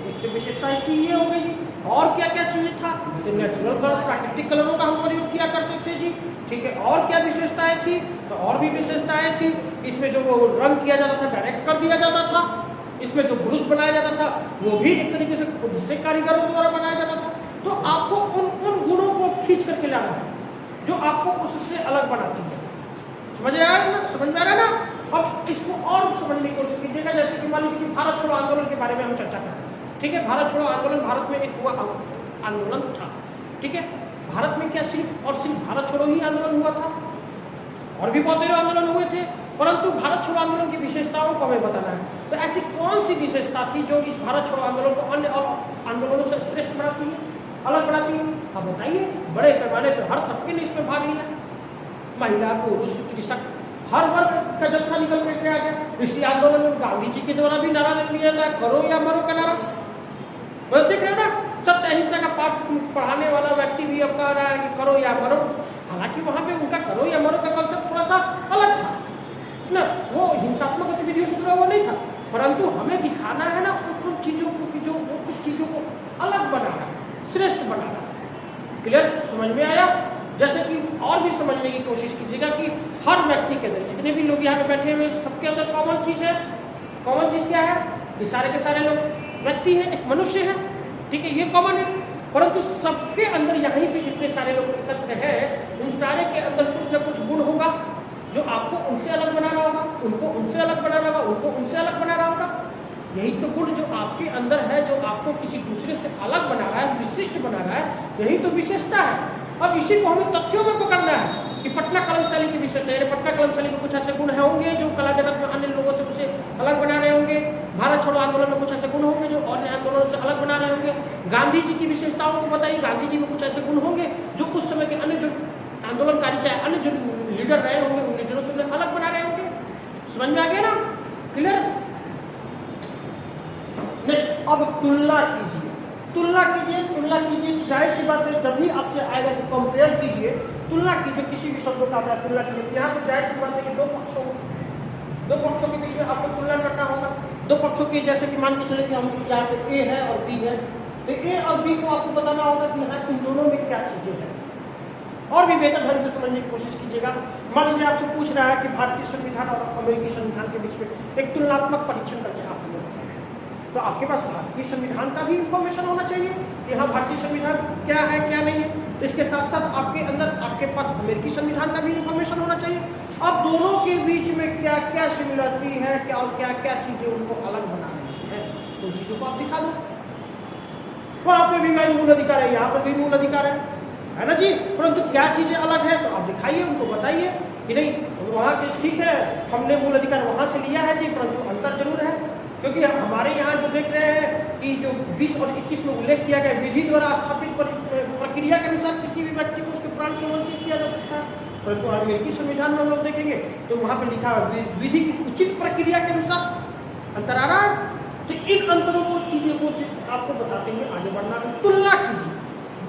[SPEAKER 1] एक तो विशेषता इसकी ये हो गई जी। और क्या क्या चीजें था? तो नेचुरल कलर, प्राकृतिक कलरों का हम प्रयोग किया करते थे जी। ठीक है, और क्या विशेषताएं थी? तो और भी विशेषताएं थी। इसमें जो वो रंग किया जाता था डायरेक्ट कर दिया जाता था। इसमें जो ब्रुश बनाया जाता था वो भी एक तरीके से खुद से कारीगरों द्वारा बनाया जाता था। तो आपको उन गुणों को खींच करके लाना है जो आपको उससे अलग बनाती है। समझ में आ रहा है ना? समझ में आ रहा है ना? अब इसको और समझने की कोशिश कीजिएगा। जैसे कि मान लीजिए कि भारत छोड़ो आंदोलन के बारे में हम चर्चा करते हैं। ठीक है, भारत छोड़ो आंदोलन भारत में एक हुआ आंदोलन था। ठीक है, भारत में क्या सिर्फ और सिर्फ भारत छोड़ो ही आंदोलन हुआ था? और भी बहुत सारे आंदोलन हुए थे, परंतु भारत छोड़ो आंदोलन की विशेषताओं को हमें बताना है। तो ऐसी कौन सी विशेषता थी जो इस भारत छोड़ो आंदोलन को अन्य और आंदोलनों से श्रेष्ठ बनाती है, अलग बनाती है? अब बताइए। बड़े पैमाने पर हर तबके ने इसमें भाग लिया, महिला, पुरुष, कृषक, हर वर्ग का जत्था निकल करके आ गया। इसी आंदोलन में गांधी जी के द्वारा भी नारा लिया था, करो या मरो का नारा। देख रहे हो ना, सत्य अहिंसा का पाठ पढ़ाने वाला व्यक्ति भी अब कह रहा है कि करो या मरो। हालांकि वहां पे उनका करो या मरो का कंसेप्ट थोड़ा सा अलग था ना, वो हिंसात्मक गतिविधियों से जुड़ा हुआ नहीं था, परंतु हमें दिखाना है ना उन चीजों को कि जो उस चीजों को अलग बनाना, श्रेष्ठ बनाना। क्लियर, समझ में आया? जैसे कि और भी समझने की कोशिश कीजिएगा कि हर व्यक्ति के अंदर, जितने भी लोग यहाँ पे बैठे हुए, सबके अंदर कॉमन चीज है। कॉमन चीज क्या है? ये सारे के सारे लोग व्यक्ति है, एक मनुष्य है। ठीक है, ये कॉमन है, परंतु सबके अंदर यहीं पे जितने सारे लोग एकत्र हैं, इन सारे के अंदर कुछ ना कुछ गुण होगा जो आपको उनसे अलग बनाना होगा, उनको उनसे अलग बनाना होगा, उनको उनसे अलग बनाना होगा। यही तो गुण जो आपके अंदर है, जो आपको किसी दूसरे से अलग बना रहा है, विशिष्ट बना रहा है, यही तो विशेषता है। अब इसी को हमें तथ्यों में पकड़ना है। कि पटना कलम शैली की विशेषता, यानी पटना कलम शैली में कुछ ऐसे गुण होंगे जो कला जगत में अन्य लोगों से उसे अलग बना रहे होंगे। भारत छोड़ो आंदोलन में कुछ ऐसे गुण होंगे जो अन्य आंदोलनों से अलग बना रहे होंगे। गांधी जी की विशेषताओं को बताइए, गांधी जी में कुछ ऐसे गुण होंगे जो उस समय के अन्य जो आंदोलनकारी चाहे अन्य जो लीडर रहे होंगे उन लीडरों से अलग बना रहे होंगे। समझ में आ गया ना? क्लियर? नेक्स्ट, अब तुलना कीजिए। तुलना कीजिए, जाहिर सी बात है जब भी आपसे आएगा कि कंपेयर कीजिए, तुलना कीजिए, किसी भी शब्दों का आप तुलना कीजिए। यहाँ पर जाहिर सी बात है कि दो पक्षों के बीच में आपको तुलना करना होगा। दो पक्षों की, जैसे कि मान के चले कि हम यहाँ पे ए है और बी है, तो ए और बी को आपको बताना होगा कि यहाँ इन दोनों में क्या चीजें हैं, और भी बेहतर ढंग से समझने की कोशिश कीजिएगा। मान लीजिए आपसे पूछ रहा है कि भारतीय संविधान और अमेरिकी संविधान के बीच में एक तुलनात्मक परीक्षण करके आप हमें बताएं, तो आपके पास भारतीय संविधान का भी इंफॉर्मेशन होना चाहिए कि हाँ भारतीय संविधान क्या है क्या नहीं है। इसके साथ साथ आपके अंदर आपके पास अमेरिकी संविधान का भी इंफॉर्मेशन होना चाहिए। अब दोनों के बीच में क्या क्या सिमिलरिटी है, क्या और क्या क्या चीजें उनको अलग बना रही है, उन चीजों को आप दिखा दो। वहां पे भी भाई मूल अधिकार है, यहाँ पर भी मूल अधिकार है ना जी, परंतु क्या चीजें अलग है तो आप दिखाइए, उनको बताइए कि नहीं वहाँ के ठीक है हमने मूल अधिकार वहां से लिया है जी, परंतु अंतर जरूर है। क्योंकि हमारे यहाँ जो देख रहे हैं कि जो 20 और 21 में उल्लेख किया गया, विधि द्वारा स्थापित प्रक्रिया के अनुसार किसी भी व्यक्ति को उसके प्राण से वंचित किया जा सकता है, परंतु अमेरिकी संविधान में हम लोग देखेंगे तो वहाँ पे लिखा है विधि की उचित प्रक्रिया के अनुसार। अंतर आ रहा है? तो इन अंतरों को चीजों को आपको बताते हुए आगे बढ़ना है। तुलना कीजिए,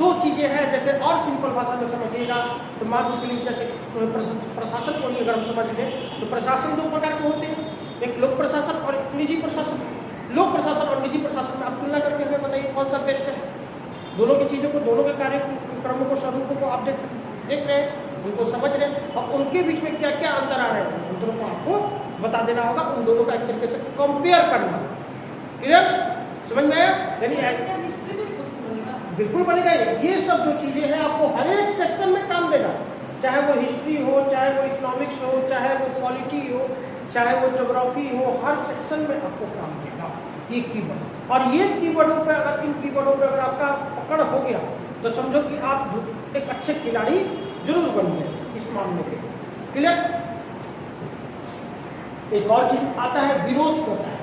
[SPEAKER 1] दो चीजें हैं, जैसे और सिंपल भाषा में समझिएगा तो मान लो चलिए जैसे प्रशासन को ही अगर हम समझ लें तो प्रशासन दो प्रकार के होते हैं, एक लोक प्रशासन और एक निजी प्रशासन। लोक प्रशासन और निजी प्रशासन में आप तुलना करके हमें बताइए कौन सा बेस्ट है। दोनों की चीजों को, दोनों के कार्यक्रमों को, स्वरूपों को आप देख रहे हैं, उनको समझ रहे हैं, और उनके बीच में क्या क्या अंतर आ रहे हैं अंतरों को आपको बता देना होगा, उन दोनों का एक तरीके से कंपेयर करना। क्लियर? समझ में आया? बिल्कुल बनेगा। ये सब जो चीजें हैं आपको हर एक सेक्शन में काम देगा, चाहे वो हिस्ट्री हो, चाहे वो इकोनॉमिक्स हो, चाहे वो पॉलिटी हो, चाहे वो ज्योग्राफी हो, हर सेक्शन में आपको काम देगा ये कीवर्ड। और ये कीवर्डों पे अगर इन कीवर्डों पे अगर आपका पकड़ हो गया तो समझो कि आप एक अच्छे खिलाड़ी जरूर बन गए इस मामले के। क्लियर? एक और चीज आता है, विरोध होता है।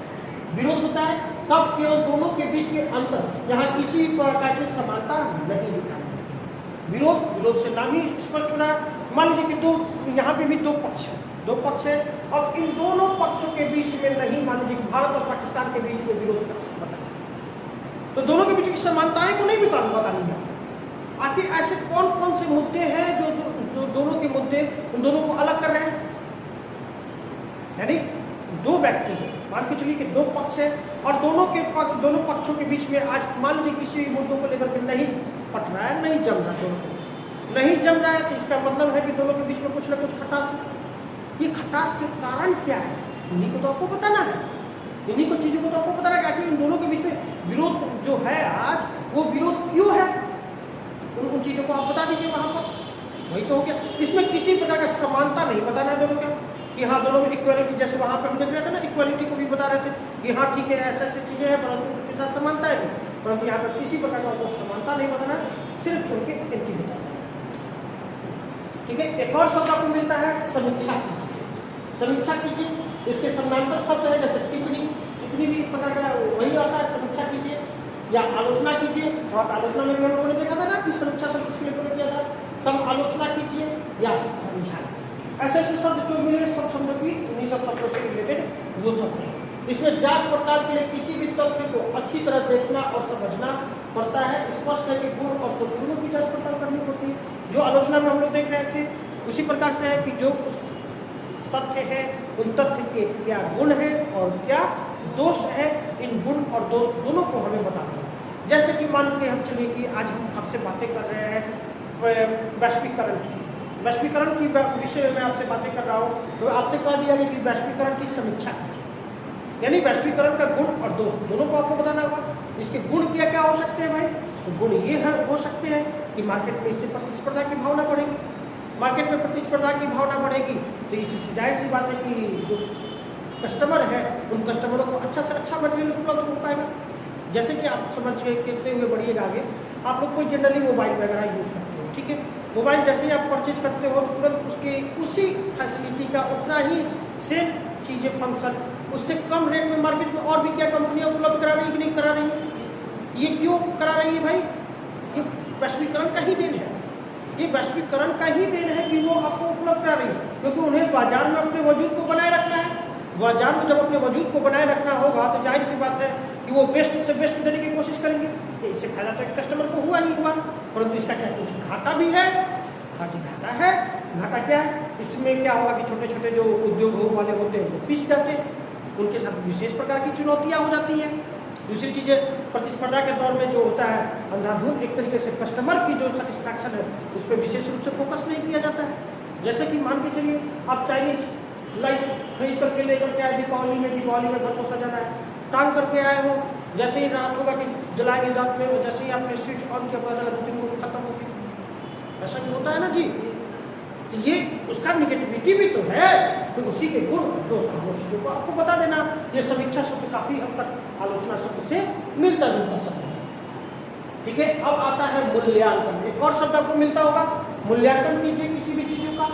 [SPEAKER 1] विरोध होता है तब केवल दोनों के बीच के अंतर, यहाँ किसी भी प्रकार की समानता नहीं दिखाई। विरोध से नाम ही स्पष्ट हो रहा है। मान लीजिए कि दो, यहाँ पे भी दो पक्ष है, अब इन दोनों पक्षों के बीच में नहीं, मान लीजिए कि भारत और पाकिस्तान के बीच में विरोध बताया, तो दोनों के बीच की समानताएं को नहीं बतानी है। आखिर ऐसे कौन कौन से मुद्दे हैं जो दोनों के मुद्दे उन दोनों को अलग कर रहे हैं। यानी दो व्यक्ति हैं, मान के चलिए कि दो पक्ष है और दोनों पक्षों के बीच में आज मान लीजिए किसी भी मुद्दों को लेकर के नहीं पट रहा है, नहीं जम रहा, दोनों को नहीं जम रहा है, तो इसका मतलब है कि दोनों के बीच में कुछ ना कुछ खटास है। ये खटास के कारण क्या है, इन्हीं को तो आपको बताना है, इन्हीं को चीजों को तो आपको बताना है कि इन दोनों के बीच में विरोध जो है आज, वो विरोध क्यों है, उन चीजों को आप बता दीजिए वहां पर। वही तो हो गया, इसमें किसी प्रकार का समानता नहीं बताना है दोनों का कि हाँ दोनों में इक्वालिटी, जैसे वहां पे हम देख रहे थे ना, इक्वालिटी को भी बता रहे थे कि हाँ ठीक है ऐसे ऐसे चीजें हैं, परंतु उनके साथ समानता है, परंतु यहाँ पर किसी प्रकार का आपको समानता नहीं बताना, सिर्फ उनके एंटी बताना। ठीक है, एक और शब्द आपको मिलता है समीक्षा कीजिए। समीक्षा कीजिए, इसके समानांतर शब्द है जैसे टिप्पणी भी एक प्रकार का वही आता है, समीक्षा कीजिए या आलोचना कीजिए। और आलोचना में भी हम लोगों ने देखा था ना कि समीक्षा शब्द किसके लिए किया था, सम आलोचना कीजिए या समीक्षा। ऐसे ऐसे शब्द जो मिले सब शब्द की उन्हीं सब शब्दों से रिलेटेड वो शब्द है। इसमें जांच पड़ताल के लिए किसी भी तथ्य को अच्छी तरह देखना और समझना पड़ता है। स्पष्ट है कि गुण और दोषों की जांच पड़ताल करनी पड़ती है। जो आलोचना में हम लोग देख रहे थे उसी प्रकार से है कि जो तथ्य है उन तथ्य के क्या गुण है और क्या दोष है, इन गुण और दोष दोनों को हमें बताना है। जैसे कि मान के हम चलिए कि आज हम आपसे बातें कर रहे हैं वैश्वीकरण की विषय में मैं आपसे बातें कर रहा हूँ, तो आपसे कह दिया गया कि वैश्वीकरण की समीक्षा कीजिए, यानी वैश्वीकरण का गुण और दोष दोनों को आपको बताना होगा। इसके गुण क्या क्या हो सकते हैं भाई, तो गुण ये है हो सकते हैं कि मार्केट में इससे प्रतिस्पर्धा की भावना बढ़ेगी, मार्केट में प्रतिस्पर्धा की भावना बढ़ेगी तो इससे जाहिर सी बात है कि जो कस्टमर है उन कस्टमरों को अच्छा से अच्छा मटेरियल उपलब्ध हो पाएगा। जैसे कि आप समझ के कहते हुए बढ़िएगा आगे, आप लोग कोई जनरली मोबाइल वगैरह यूज करते हो, ठीक है, मोबाइल जैसे ही आप परचेज करते हो तो तुरंत उसके उसी फैसिलिटी का उतना ही सेम चीज़ें फंक्शन उससे कम रेट में मार्केट में और भी क्या कंपनियां उपलब्ध करा रही है कि नहीं करा रही है। ये क्यों करा रही है भाई? ये वैश्वीकरण का ही देन है, ये वैश्वीकरण का ही देन है कि वो आपको उपलब्ध करा रही है, क्योंकि उन्हें बाजार में अपने वजूद को बनाए रखना है। बाजार में जब अपने वजूद को बनाए रखना होगा तो जाहिर सी बात है कि वो बेस्ट से बेस्ट देने की कोशिश करेंगे। तो इससे फायदा तो एक कस्टमर को हुआ ही हुआ, परंतु इसका क्या कुछ घाटा भी है? हाँ जी घाटा है। घाटा क्या है? इसमें क्या होगा कि छोटे छोटे जो उद्योग वाले होते हैं वो पिस जाते हैं, उनके साथ विशेष प्रकार की चुनौतियाँ हो जाती हैं। दूसरी चीज़ें प्रतिस्पर्धा के दौर में जो होता है अंधाधुंध एक तरीके से कस्टमर की जो सेटिस्फैक्शन है उस पर विशेष रूप से फोकस नहीं किया जाता है। जैसे कि मान के चलिए आप चाइनीज लाइट खरीद करके लेकर के आए, दीपावली में घर को सजाना है, टांग करके आए हो, जैसे ही रात होगा कि जलाएंगे रात में, जैसे ही आपने स्विच ऑन किया पता चला 2-3 को खत्म हो गया। ऐसा भी होता है ना जी। ये उसका निगेटिविटी भी तो है, तो उसी के गुण दोस्तों वो चीज़ों को आपको बता देना। ये समीक्षा शब्द काफ़ी हद तक आलोचना शब्द से मिलता जुलता शब्द है, ठीक है। अब आता है मूल्यांकन। एक और शब्द आपको मिलता होगा, मूल्यांकन कीजिए किसी भी चीज़ों का,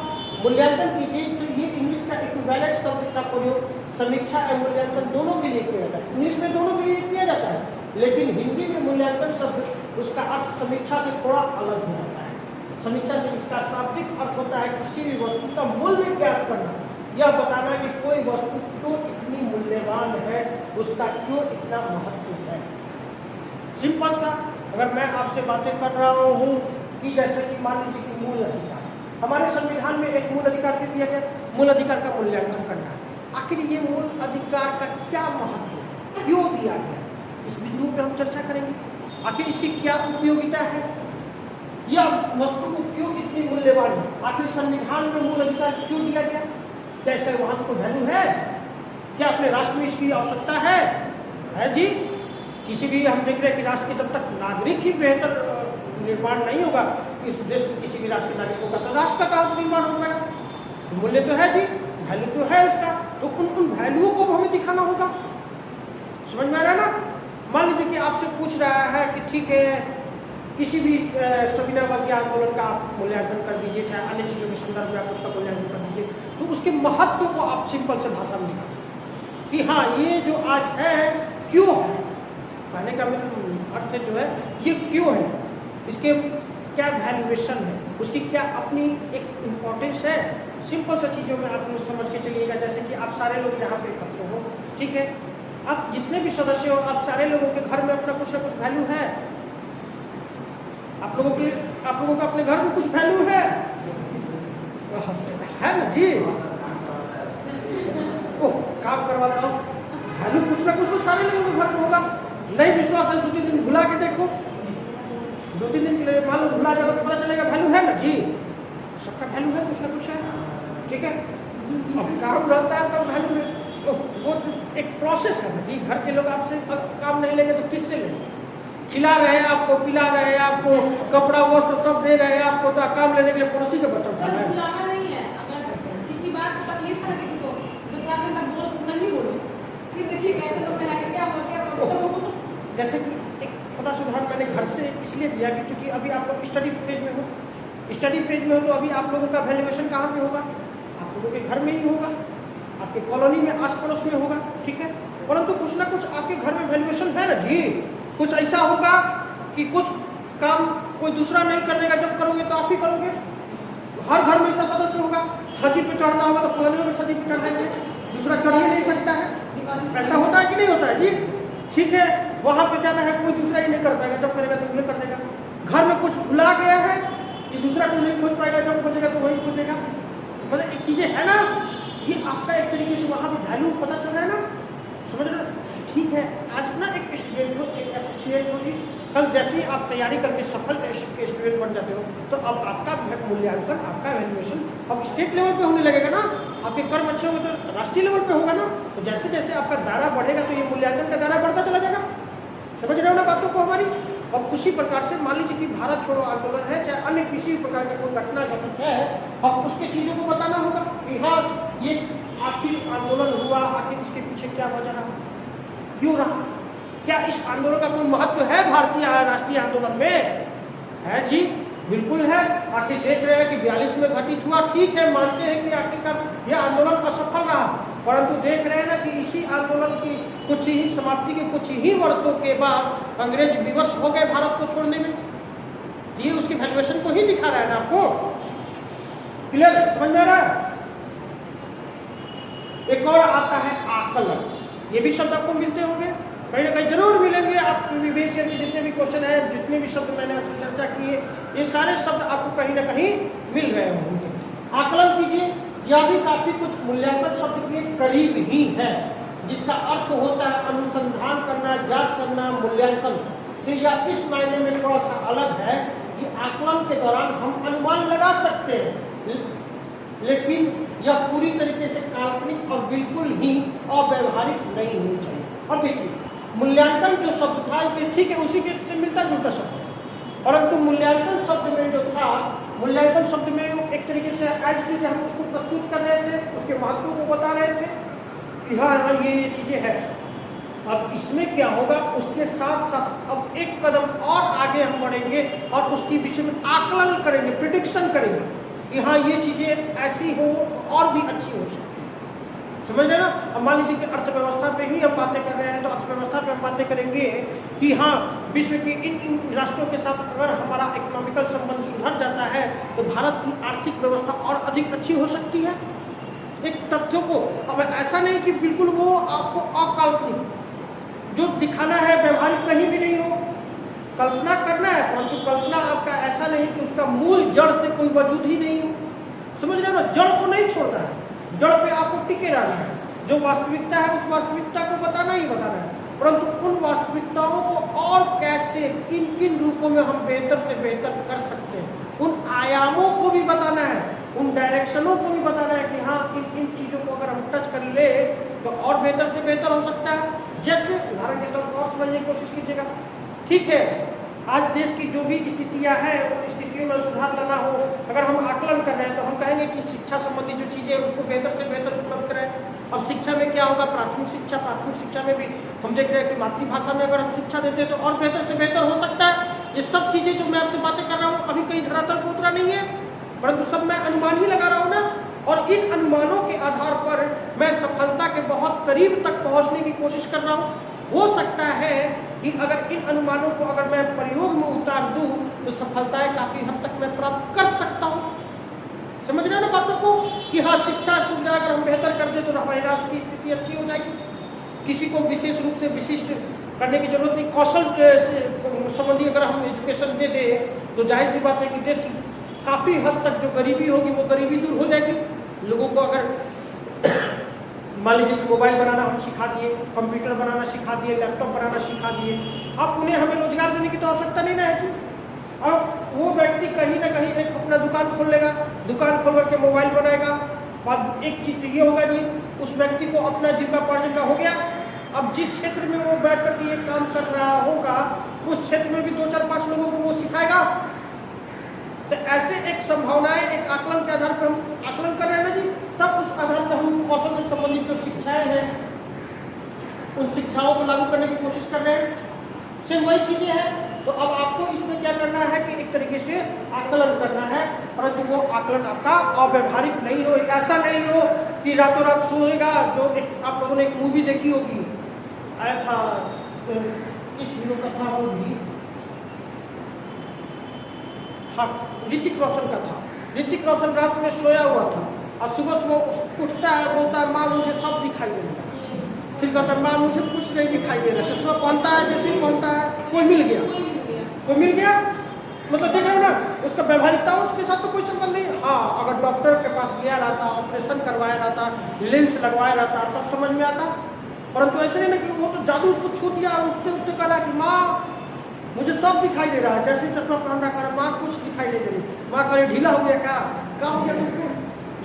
[SPEAKER 1] मूल्यांकन कीजिए। तो ये इंग्लिश का इक्विवेलेंट शब्द का प्रयोग समीक्षा और मूल्यांकन दोनों के लिए किया जाता है। इंग्लिश में दोनों के लिए किया जाता है, लेकिन हिंदी में मूल्यांकन शब्द उसका अर्थ समीक्षा से थोड़ा अलग हो जाता है। समीक्षा से इसका शाब्दिक अर्थ होता है किसी भी वस्तु का मूल्य ज्ञात करना, यह बताना कि कोई वस्तु क्यों इतनी मूल्यवान है, उसका क्यों इतना महत्व है। सिंपल सा, अगर मैं आपसे बातें कर रहा हूँ कि जैसे कि मान लीजिए कि मूल अधिकार, हमारे संविधान में एक मूल अधिकार दे दिया गया, मूल अधिकार का मूल्यांकन करना है। आखिर ये मूल अधिकार का क्या महत्व, क्यों दिया गया, इस बिंदु पे हम चर्चा करेंगे। आखिर इसकी क्या उपयोगिता है, यह वस्तु को क्यों इतनी मूल्यवान है, आखिर संविधान में मूल अधिकार क्यों दिया गया, क्या इसका वहां को वैल्यू है, क्या अपने राष्ट्र में इसकी आवश्यकता है जी। किसी भी हम देख रहे हैं कि राष्ट्र के जब तक नागरिक ही बेहतर निर्माण नहीं होगा, इस देश को किसी भी राष्ट्र के नागरिकों का, तो राष्ट्र का कहाँ से निर्माण होगा। तो मूल्य तो है जी, वैल्यू तो है उसका, तो उन वैल्यूओं को हमें दिखाना होगा। समझ में आ रहा है ना। मान लीजिए कि आपसे पूछ रहा है कि ठीक है किसी भी सविनय आंदोलन का आप मूल्यांकन कर दीजिए, चाहे अन्य चीज़ों के संदर्भ में आप उसका मूल्यांकन कर दीजिए, तो उसके महत्व को आप सिंपल से भाषा में दिखा कि हाँ ये जो आज है क्यों है, कहने का अर्थ जो है ये क्यों है, इसके क्या वैल्यूएशन है, उसकी क्या अपनी एक इम्पोर्टेंस है। सिंपल सा चीज़ों में आप लोग समझ के चलिएगा। जैसे कि आप सारे लोग यहाँ पे इकट्ठे हो, ठीक है, आप जितने भी सदस्य हो, आप सारे लोगों के घर में अपना कुछ ना कुछ वैल्यू है। आप लोगों का अपने घर में कुछ वैल्यू है ना जी। ओह काम करवा रहे हो, वैल्यू कुछ ना कुछ तो सारे लोगों के घर में होगा। नहीं विश्वास है 2-3 दिन भुला के देखो, 2-3 दिन के लिए मान लो भुला जाओ तो पता चलेगा वैल्यू है ना जी। सबका वैल्यू है, कुछ ना कुछ है, ठीक है। अब काम रहता है तो वैल्यू है, वो एक प्रोसेस है ना जी। घर के लोग आपसे काम नहीं लेंगे तो किससे लेंगे। खिला रहे हैं आपको, पिला रहे हैं आपको, कपड़ा वस्त्र सब दे रहे हैं आपको, तो काम लेने के लिए पड़ोसी के बच्चों
[SPEAKER 2] सर बुलाना नहीं है। अगर किसी बात से तकलीफ है किसी को 2-4 घंटा नहीं बोलो, फिर देखिए कैसे लोग कहेंगे क्या हो गया।
[SPEAKER 1] जैसे कि एक छोटा सा उदाहरण मैंने घर से इसलिए दिया कि चूंकि अभी आप लोग स्टडी फेज में हो, तो अभी आप लोगों का वैल्यूएशन कहाँ पे होगा, आप लोगों के घर में ही होगा, आपके कॉलोनी में आस पड़ोस में होगा, ठीक है। परंतु कुछ ना कुछ आपके घर में वैल्यूएशन है ना जी। कुछ ऐसा होगा कि कुछ काम कोई दूसरा नहीं करने का, जब करोगे तो आप ही करोगे। हर घर में ऐसा सदस्य होगा, छती पे चढ़ना होगा तो कॉलोनी में छती पे चढ़ाएंगे, दूसरा चढ़ ही नहीं सकता है। ऐसा होता है कि नहीं होता है जी, ठीक है। वहाँ पे जाना है, कोई दूसरा ही नहीं कर पाएगा, जब करेगा तो वही कर देगा। घर में कुछ भुला गया है कि दूसरा कोई नहीं खोज पाएगा, जब खोजेगा तो वही खोजेगा। मतलब एक चीज़ें है ना, ये आपका एक तरीके से वहाँ पे वैल्यू पता चल रहा है ना, समझ रहे हो। ठीक है, आज ना एक स्टूडेंट हो, एक एप्रिशिएट हो जी, कल जैसे ही आप तैयारी करके सफल स्टूडेंट बन जाते हो तो अब आपका मूल्यांकन, आपका वैल्यूएशन अब स्टेट लेवल पे होने लगेगा ना। आपके कर्म अच्छे होंगे तो राष्ट्रीय लेवल पे होगा ना। तो जैसे जैसे आपका दायरा बढ़ेगा तो ये मूल्यांकन का दायरा बढ़ता चला जाएगा। समझ रहे हो ना बातों को हमारी। और उसी प्रकार से मान लीजिए कि भारत छोड़ो आंदोलन है, चाहे अन्य किसी भी प्रकार का कोई घटना घटित है, और उसके चीज़ों को बताना होगा कि हाँ ये आखिर आंदोलन हुआ, आखिर इसके पीछे क्या वजह रहा, क्यों रहा, क्या इस आंदोलन का कोई महत्व है भारतीय राष्ट्रीय आंदोलन में, है जी। बिल्कुल है। आखिर देख रहे हैं कि 42 में घटित हुआ, ठीक है, मानते हैं कि आखिरकार यह आंदोलन असफल रहा, परंतु देख रहे हैं ना कि इसी आंदोलन की कुछ ही समाप्ति के कुछ ही वर्षों के बाद अंग्रेज विवश हो गए भारत को छोड़ने में। ये उसकी वैल्यूएशन को ही दिखा रहा है ना आपको। क्लियर, समझ में आ रहा है? एक और आता है आकलन। ये भी शब्द आपको मिलते होंगे, कहीं ना कहीं जरूर मिलेंगे। आप विवेश के जितने भी क्वेश्चन है, जितने भी शब्द मैंने आपसे चर्चा किए, ये सारे शब्द आपको कहीं ना कहीं मिल रहे होंगे। आकलन कीजिए, यह भी काफी कुछ मूल्यांकन शब्द के करीब ही है, जिसका अर्थ होता है अनुसंधान करना, जांच करना, मूल्यांकन से यह इस मायने में थोड़ा सा अलग है कि आकलन के दौरान हम अनुमान लगा सकते हैं, लेकिन यह पूरी तरीके से काल्पनिक और बिल्कुल ही अव्यवहारिक नहीं होनी चाहिए। और देखिए, मूल्यांकन जो शब्द था ये ठीक है, उसी के से मिलता जुलता शब्द है, परंतु मूल्यांकन शब्द में जो था, मूल्यांकन शब्द में एक तरीके से आज की हम उसको प्रस्तुत कर रहे थे, उसके महत्व को बता रहे थे कि हाँ हाँ ये चीजें हैं। अब इसमें क्या होगा, उसके साथ साथ अब एक कदम और आगे हम बढ़ेंगे और उसकी विषय में आकलन करेंगे, प्रिडिक्शन करेंगे कि हाँ ये चीजें ऐसी हो और भी अच्छी हो सकती है। समझ रहे ना? अब मान लीजिए कि अर्थव्यवस्था पे ही हम बातें कर रहे हैं, तो अर्थव्यवस्था पे हम बातें करेंगे कि हाँ विश्व के इन राष्ट्रों के साथ अगर हमारा इकोनॉमिकल संबंध सुधर जाता है तो भारत की आर्थिक व्यवस्था और अधिक अच्छी हो सकती है। एक तथ्यों को, अब ऐसा नहीं कि बिल्कुल वो आपको अकाल्पनिक जो दिखाना है व्यवहारिक कहीं भी नहीं हो, कल्पना करना है, परंतु कल्पना आपका ऐसा नहीं कि उसका मूल जड़ से कोई वजूद ही नहीं हो। समझ रहे हो ना? जड़ को नहीं छोड़ना है, जड़ पे आपको टिके रहना है। जो वास्तविकता है उस वास्तविकता को बताना ही बताना है, परंतु उन वास्तविकताओं को और कैसे किन किन रूपों में हम बेहतर से बेहतर कर सकते हैं, उन आयामों को भी बताना है, उन डायरेक्शनों को भी बताना है कि हाँ इन चीज़ों को अगर हम टच कर ले तो और बेहतर से बेहतर हो सकता है। जैसे उदाहरण के तौर पर और समझने की कोशिश कीजिएगा। ठीक है, आज देश की जो भी स्थितियां हैं उन स्थितियों में सुधार लाना हो, अगर हम आकलन कर रहे हैं तो हम कहेंगे कि शिक्षा संबंधी जो चीज़ें हैं उसको बेहतर से बेहतर उपलब्ध कराएं। अब शिक्षा में क्या होगा, प्राथमिक शिक्षा में भी हम देख रहे हैं कि मातृभाषा में अगर हम शिक्षा देते हैं तो और बेहतर से बेहतर हो सकता है। ये सब चीज़ें जो मैं आपसे बातें कर रहा हूँ अभी कहीं धरातल पर उतरा नहीं है, परंतु सब मैं अनुमान ही लगा रहा हूँ ना, और इन अनुमानों के आधार पर मैं सफलता के बहुत करीब तक पहुँचने की कोशिश कर रहा हूँ। हो सकता है कि अगर इन अनुमानों को अगर मैं प्रयोग में उतार दूं तो सफलताएं काफी हद तक मैं प्राप्त कर सकता हूं। समझ रहे हो ना बातों को कि हाँ शिक्षा सुविधा अगर हम बेहतर कर दें तो हमारे राष्ट्र की स्थिति अच्छी हो जाएगी। किसी को विशेष रूप से विशिष्ट करने की जरूरत नहीं, कौशल संबंधी अगर हम एजुकेशन दे दें तो जाहिर सी बात है कि देश की काफी हद तक जो गरीबी होगी वो गरीबी दूर हो जाएगी। लोगों को अगर मान लीजिए कि मोबाइल बनाना हम सिखा दिए, कंप्यूटर बनाना सिखा दिए, लैपटॉप बनाना सिखा दिए, अब उन्हें हमें रोजगार देने की तो आवश्यकता नहीं ना है जी। अब वो व्यक्ति कहीं ना कहीं एक अपना दुकान खोल लेगा, दुकान खोल करके मोबाइल बनाएगा, और एक चीज ये होगा जी उस व्यक्ति को अपना जीविकोपार्जन का हो गया। अब जिस क्षेत्र में वो बैठ करके ये काम कर रहा होगा उस क्षेत्र में भी 2-4-5 लोगों को वो सिखाएगा। तो ऐसे एक संभावनाएं एक आकलन के आधार पर हम आकलन कर रहे हैं ना जी, तब उस आधार पर हम कौशल से संबंधित जो शिक्षाएं हैं उन शिक्षाओं को लागू करने की कोशिश कर रहे हैं। सिर्फ वही चीजें हैं। तो अब आपको इसमें क्या करना है कि एक तरीके से आकलन करना है, परंतु वो आकलन आपका अव्यवहारिक नहीं हो। ऐसा नहीं हो कि रातों रात सोएगा। जो एक आप लोगों ने एक मूवी देखी होगी, आया था इस हीरो का था वो भी, हाँ ऋतिक रोशन का था। ऋतिक रोशन रात में सोया हुआ था और सुबह सुबह उठता है, बोलता है माँ मुझे सब दिखाई दे रहा है। फिर कहता है माँ मुझे कुछ नहीं दिखाई दे रहा। चश्मा पहनता है, जैसे पहनता है कोई मिल गया, मतलब देख रहे हो ना, उसका व्यवहारिकता उसके साथ तो कोई संबंध नहीं। हाँ अगर डॉक्टर के पास गया रहता, ऑपरेशन करवाया रहता, लेंस लगवाया रहता तब समझ में आता, परंतु ऐसे नहीं कि वो तो जादू उसको छू दिया, उठते उठते कह रहा कि माँ मुझे सब दिखाई दे रहा है। जैसे चश्मा पहन रहा कर माँ कुछ दिखाई नहीं दे रही, माँ करे ढीला हो गया, क्या हो गया तुमको,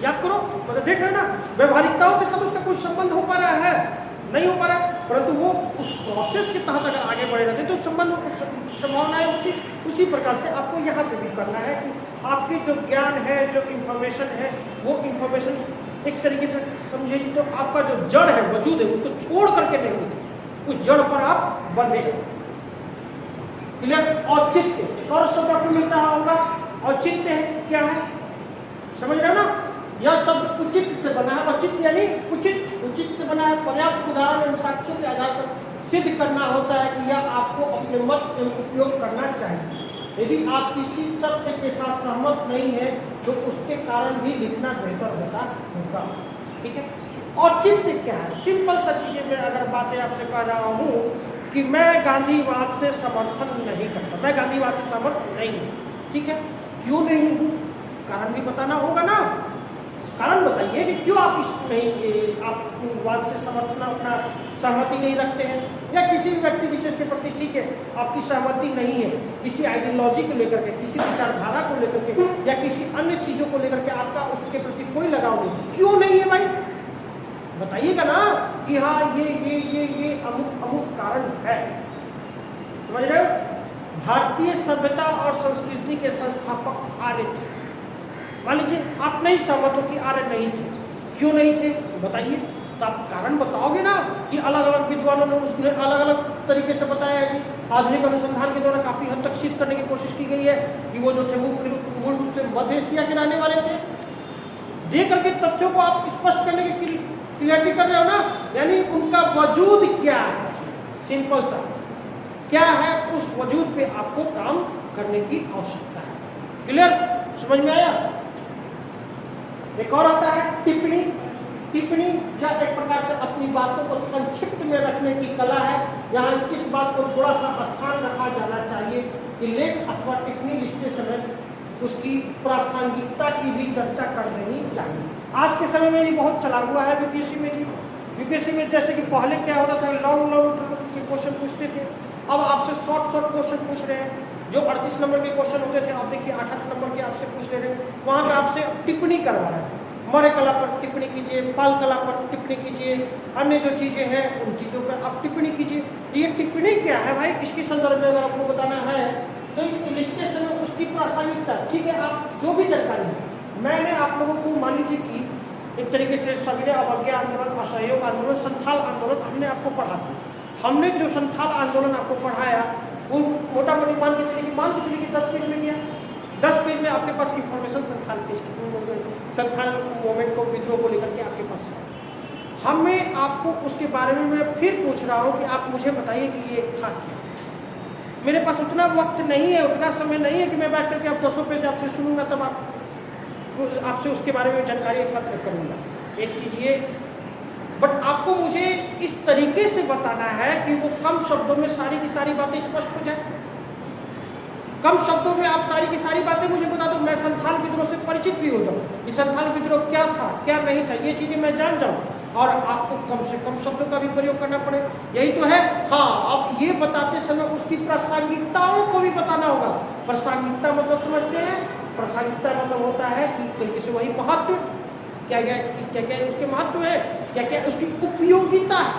[SPEAKER 1] याद करो। मतलब देख रहे ना व्यवहारिकताओं के साथ उसका कुछ संबंध हो पा रहा है, नहीं हो पा रहा है, परंतु वो उस प्रोसेस के तहत अगर आगे बढ़े रहते तो संबंध संभावनाएं होती। उसी प्रकार से आपको यहाँ पे भी करना है कि आपके जो ज्ञान है, जो इंफॉर्मेशन है, वो इंफॉर्मेशन एक तरीके से समझे तो आपका जो जड़ है, वजूद है, उसको छोड़ करके नहीं होती, उस जड़ पर आप बंधे। क्लियर? औचित्य और शब्द आपको मिलता होगा औचित्य है क्या है, समझ रहे हो ना। यह शब्द उचित से बना है, औचित्य यानी उचित, उचित से बना है। पर्याप्त उदाहरण एवं साक्ष्यों के आधार पर सिद्ध करना होता है कि यह आपको अपने मत एवं उपयोग करना चाहिए। यदि आप किसी तथ्य के साथ सहमत नहीं है तो उसके कारण भी लिखना बेहतर होगा। ठीक है। औचित्य क्या है, सिंपल सा चीजें मैं अगर बातें आपसे कह रहा हूँ कि मैं गांधीवाद से समर्थन नहीं करता, मैं गांधीवाद से सहमत नहीं हूँ। ठीक है, क्यों नहीं हूँ, कारण भी बताना होगा ना। कारण बताइए कि क्यों आप आप वाद से समर्थन अपना सहमति नहीं रखते हैं, या किसी भी व्यक्ति विशेष के प्रति ठीक है आपकी सहमति नहीं है, किसी आइडियोलॉजी को लेकर के, किसी विचारधारा को लेकर के, या किसी अन्य चीजों को लेकर के आपका उसके प्रति कोई लगाव नहीं, क्यों नहीं है भाई, बताइएगा ना कि हाँ ये अमुक कारण है। समझ रहे हो। भारतीय सभ्यता और संस्कृति के संस्थापक आर्य थे। मान लीजिए आप नहीं सहमत हो कि आर्य नहीं थे, क्यों नहीं थे बताइए, तो आप कारण बताओगे ना कि अलग अलग विद्वानों ने उसने अलग अलग तरीके से बताया है जी। आधुनिक अनुसंधान के द्वारा काफी हद तक सिद्ध करने की कोशिश की गई है कि वो जो थे मूल रूप से मध्य एशिया के रहने वाले थे। दे करके तथ्यों को आप स्पष्ट करने की क्लियरिटी कर रहे हो ना, यानी उनका वजूद क्या है, सिंपल सा क्या है, उस वजूद पे आपको काम करने की आवश्यकता है। क्लियर, समझ में आया। एक और आता है टिप्पणी। टिप्पणी या एक प्रकार से अपनी बातों को संक्षिप्त में रखने की कला है। यहाँ इस बात को थोड़ा सा स्थान रखा जाना चाहिए कि लेख अथवा टिप्पणी लिखते समय उसकी प्रासंगिकता की भी चर्चा कर देनी चाहिए। आज के समय में ये बहुत चला हुआ है यूपीएससी में जी। यूपीएससी में जैसे कि पहले क्या होता था, लॉन्ग के क्वेश्चन पूछते थे, अब आपसे शॉर्ट क्वेश्चन पूछ रहे हैं। जो 38 नंबर के क्वेश्चन होते थे, आप देखिए 8 नंबर के आपसे पूछ ले रहे हैं। वहाँ पे आपसे टिप्पणी करवा रहे हैं, मौर्य कला पर टिप्पणी कीजिए, पाल कला पर टिप्पणी कीजिए, अन्य जो चीज़ें हैं उन चीज़ों पर आप टिप्पणी कीजिए। ये टिप्पणी क्या है भाई, इसके संदर्भ में अगर आपको बताना है तो लिखते समय उसकी प्रासंगिकता, ठीक है, आप जो भी जानकारी है, मैंने आप लोगों को मान लीजिए कि एक तरीके से सविनय अवज्ञा आंदोलन, असहयोग आंदोलन, संथाल आंदोलन हमने आपको पढ़ा दिया। हमने जो संथाल आंदोलन आपको पढ़ाया वो मोटा मोटी मान के चलिए कि 10 पेज में गया। 10 पेज में आपके पास इंफॉर्मेशन संथाल मूवमेंट को, विद्रोह को लेकर के आपके पास है। हमें आपको उसके बारे में मैं फिर पूछ रहा हूँ कि आप मुझे बताइए कि ये था क्या। मेरे पास उतना वक्त नहीं है, उतना समय नहीं है कि मैं बैठ करके आप 10 पेज आपसे सुनूंगा, तब आपसे उसके बारे में जानकारी एकत्र करूंगा। एक चीज़ ये, बट आपको मुझे इस तरीके से बताना है कि वो कम शब्दों में सारी की सारी बातें स्पष्ट हो जाए। कम शब्दों में आप सारी की सारी बातें मुझे बता दो, मैं संथाल विद्रोह से परिचित भी हो जाऊँ कि संथाल विद्रोह क्या था क्या नहीं था, ये चीज़ें मैं जान जाऊँ, और आपको कम से कम शब्दों का भी प्रयोग करना पड़े। यही तो है। हाँ, अब ये बताते समय उसकी प्रासंगिकताओं को भी बताना होगा। प्रासंगिकता मतलब समझते हैं, प्रासंगिकता मतलब होता है कि तरीके से वही महत्व, क्या क्या उसके महत्व है, क्या क्या उसकी उपयोगिता है।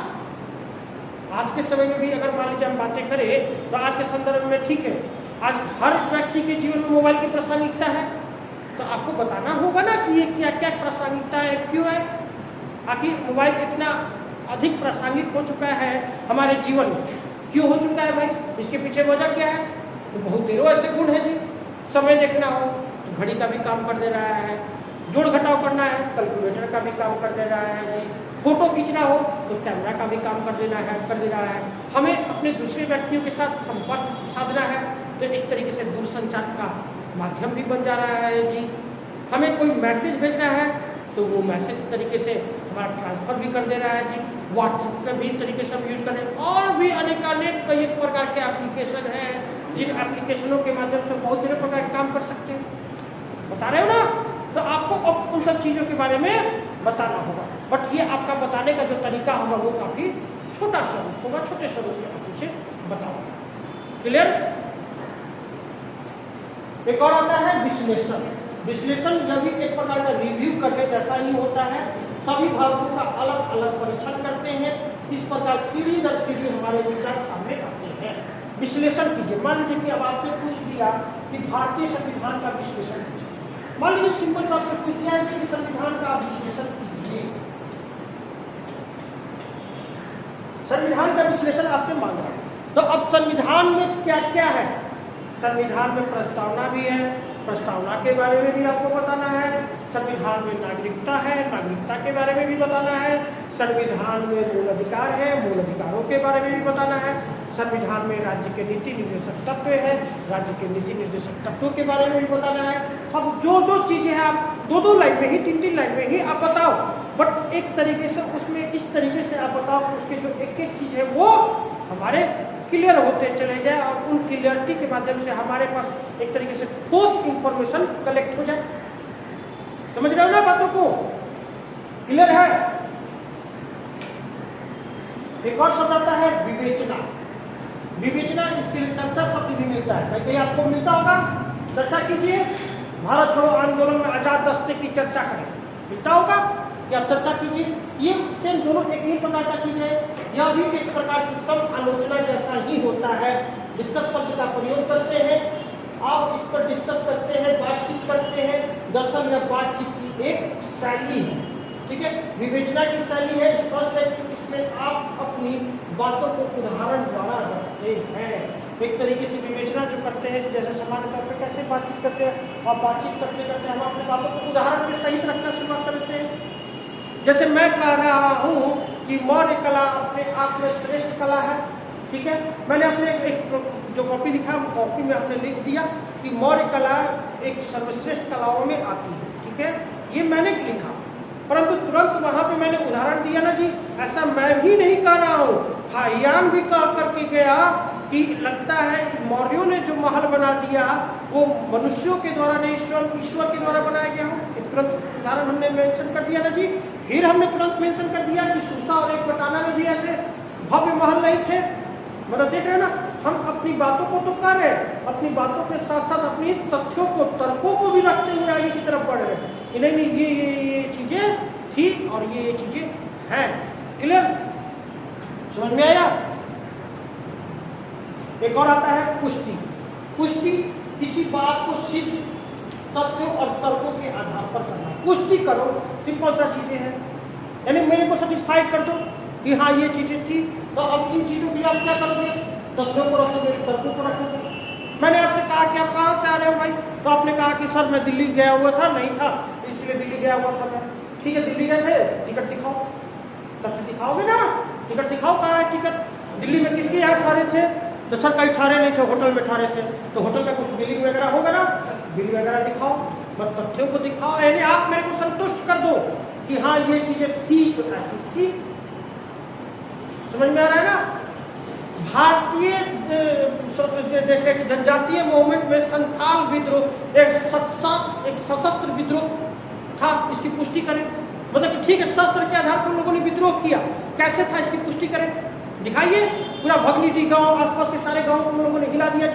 [SPEAKER 1] आज के समय में भी अगर मान लीजिए हम बातें करें तो आज के संदर्भ में ठीक है, आज हर व्यक्ति के जीवन में मोबाइल की प्रासंगिकता है, तो आपको बताना होगा ना कि ये क्या क्या प्रासंगिकता है, क्यों है। आखिर मोबाइल इतना अधिक प्रासंगिक हो चुका है हमारे जीवन में, क्यों हो चुका है भाई, इसके पीछे वजह क्या है। तो बहुत देरों ऐसे गुण है जी। समय देखना हो तो घड़ी का भी काम कर दे रहा है, जोड़ घटाव करना है कैलकुलेटर का भी काम कर दे रहा है जी, फोटो खींचना हो तो कैमरा का भी काम कर दे रहा है। हमें अपने दूसरे व्यक्तियों के साथ संपर्क साधना है तो एक तरीके से दूरसंचार का माध्यम भी बन जा रहा है जी। हमें कोई मैसेज भेजना है तो वो मैसेज तरीके से हमारा ट्रांसफर भी कर दे रहा है जी। व्हाट्सएप का भी तरीके से हम यूज कर रहे हैं, और भी अनेक कई प्रकार के एप्लीकेशन हैं जिन एप्लीकेशनों के माध्यम से बहुत सारे प्रकार के काम कर सकते हैं। बता रहे हो ना, तो आपको अब उन सब चीज़ों के बारे में बताना होगा। बट ये आपका बताने का जो तरीका होगा वो काफ़ी छोटा स्वरूप होगा, छोटे स्वरूप में आप उसे बताओगे। क्लियर। एक और आता है विश्लेषण। विश्लेषण यह भी एक प्रकार का रिव्यू करने जैसा ही होता है। सभी भागों का अलग अलग परीक्षण करते हैं, इस प्रकार सीढ़ी दर सीढ़ी हमारे विचार सामने आते हैं। विश्लेषण कीजिए। मान लीजिए कि अब आपसे पूछ दिया कि भारतीय संविधान का विश्लेषण कीजिए। मान लीजिए सिंपल सा आपसे पूछ दिया है कि संविधान का आप विश्लेषण कीजिए। संविधान का विश्लेषण आपसे मांग रहा है, तो अब संविधान में क्या क्या है। संविधान में प्रस्तावना भी है, प्रस्तावना के बारे में भी आपको बताना है, संविधान में नागरिकता है, नागरिकता के बारे में भी बताना है, संविधान में मूल अधिकार है, मूल अधिकारों के बारे में भी बताना है, संविधान में राज्य के नीति निर्देशक तत्व है, राज्य के नीति निर्देशक तत्वों के बारे में भी बताना है। अब जो जो चीज़ें हैं आप दो दो लाइन में ही, तीन तीन लाइन में ही आप बताओ, बट एक तरीके से उसमें इस तरीके से आप बताओ कि उसके जो एक एक चीज़ है वो हमारे क्लियर होते चले जाए और उन क्लियरिटी के माध्यम से हमारे पास एक तरीके से ठोस इंफॉर्मेशन कलेक्ट हो जाए। समझ रहे हो ना बातों को? क्लियर है? एक और शब्द आता है विवेचना। विवेचना, इसके लिए चर्चा शब्द भी मिलता है, भाई कहीं आपको मिलता होगा, चर्चा कीजिए, भारत छोड़ो आंदोलन में आजाद दस्ते की चर्चा करें, मिलता होगा कि आप चर्चा कीजिए। ये सेम दोनों एक ही प्रकार का चीज है, यह भी एक प्रकार से सब आलोचना जैसा ही होता है। डिस्कस शब्द का प्रयोग करते हैं, आप इस पर डिस्कस करते हैं, बातचीत करते हैं, दरअसल यह बातचीत की एक शैली है, ठीक है, विवेचना की शैली है। स्पष्ट है कि इसमें आप अपनी बातों को उदाहरण द्वारा रखते हैं। एक तरीके से विवेचना जो करते हैं, जैसे सामान्य तौर पर कैसे बातचीत करते हैं, और बातचीत करते करते हम अपनी बातों को उदाहरण के सहित रखना शुरुआत करते हैं। जैसे मैं कह रहा हूँ कि मौर्य कला अपने आप में श्रेष्ठ कला है, ठीक है, मैंने अपने एक जो कॉपी लिखा, कॉपी में हमने लिख दिया कि मौर्य कला एक सर्वश्रेष्ठ कलाओं में आती है, ठीक है, ये मैंने लिखा, परंतु तुरंत वहाँ पे मैंने उदाहरण दिया ना जी, ऐसा मैं भी नहीं कह रहा हूँ, फाहियान भी कह करके गया कि लगता है मौर्यों ने जो महल बना दिया वो मनुष्यों के द्वारा नहीं, ईश्वर के द्वारा बनाया गया हो। तुरंत उदाहरण हमने मेंशन कर दिया ना जी। फिर हमने तुरंत मेंशन कर दिया कि सुसा और एक बटाना में भी ऐसे भव्य महल नहीं थे। मतलब देख रहे हैं ना, हम अपनी बातों को तो कर रहे हैं, अपनी बातों के साथ साथ अपनी तथ्यों को, तर्कों को भी रखते हुए आगे की तरफ बढ़ रहे हैं कि नहीं ये चीजें थी और ये चीजें हैं। क्लियर? समझ में आया? एक और आता है पुष्टि। पुष्टि किसी बात को सिद्ध तथ्यों और तर्कों के आधार पर करना। पुष्टि करो, सिंपल सा चीजें हैं, यानी मेरे को सेटिस्फाइड कर दो कि हाँ ये चीजें थी, तो अब इन चीजों के लिए आप क्या करोगे? तथ्यों को रखोगे, तर्कों को रखोगे। मैंने आपसे कहा कि आप कहाँ से आ रहे हो भाई, तो आपने कहा कि सर मैं दिल्ली गया हुआ था, नहीं था इसलिए दिल्ली गया हुआ था मैं। ठीक है, दिल्ली गए थे, टिकट दिखाओ, तथ्य दिखाओगे ना, टिकट दिखाओ, कहाँ है टिकट, दिल्ली में किसके यहाँ ठहरे थे, तो सर कहीं ठहरे नहीं थे, होटल में ठहरे थे, तो होटल में कुछ बिलिंग वगैरह होगा ना, बिल वगैरह दिखाओ, बस तथ्यों को दिखाओ, यानी आप मेरे को संतुष्ट कर दो कि हाँ ये चीजें थी तो ऐसी थी। समझ में आ रहा है ना? भारतीय देखे कि जनजातीय मूवमेंट में संथाल विद्रोह एक सशस्त्र विद्रोह था, इसकी पुष्टि करें। मतलब कि ठीक है, शस्त्र के आधार पर लोगों ने विद्रोह किया, कैसे था इसकी पुष्टि करें, दिखाइए। पूरा भगनीडी गांव, आसपास के सारे गांव को लोगों ने हिला दिया,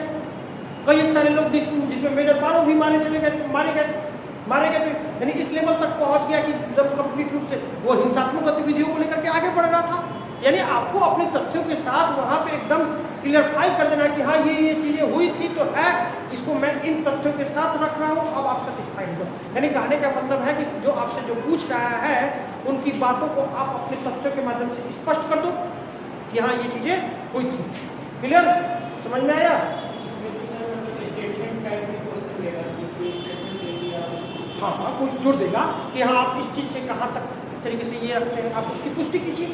[SPEAKER 1] कई एक सारे लोग जिसमें मेजर पारो भी मारे गए थे, यानी इस लेवल तक पहुंच गया कि जब कंप्लीट रूप से वो हिंसात्मक गतिविधियों को लेकर के आगे बढ़ रहा था। यानी आपको अपने तथ्यों के साथ वहां पे एकदम क्लियरफाई कर देना कि हाँ ये चीजें हुई थी तो है, इसको मैं इन तथ्यों के साथ रख रहा हूँ, अब आप सेटिस्फाइड हो। यानी कहने का मतलब है कि जो आपसे जो पूछ रहा है उनकी बातों को आप अपने तथ्यों के माध्यम से स्पष्ट कर दो कि हाँ ये चीजें हुई थी। क्लियर? समझ में आया? हाँ, कोई जोड़ देगा कि हाँ आप इस चीज से कहाँ तक तरीके से ये रखते हैं, आप उसकी पुष्टि कीजिए।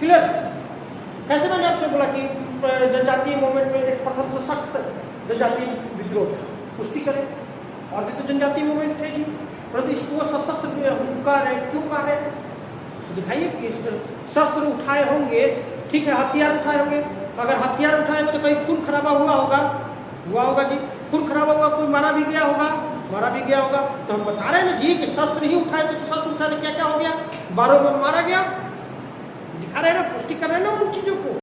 [SPEAKER 1] क्लियर? कैसे मैंने आपसे बोला कि जनजातीय मूवमेंट में एक प्रथम सशक्त जनजातीय विद्रोह था, पुष्टि करें। और भी तो जनजातीय मूवमेंट थे जी, परंतु इसको सशस्त्र कर रहे, क्यों कर रहे, दिखाइए कि शस्त्र उठाए होंगे, ठीक है, हथियार उठाए होंगे, अगर हथियार उठाए होंगे तो कहीं खून खराबा हुआ होगा जी, खून खराबा हुआ, कोई मारा भी गया होगा, तो हम बता रहे हैं ना जी कि शस्त्र ही उठाए थे, तो शस्त्र उठाने क्या क्या हो गया, 12 में मारा गया, दिखा रहे हैं ना, पुष्टि कर रहे हैं ना उन चीजों को।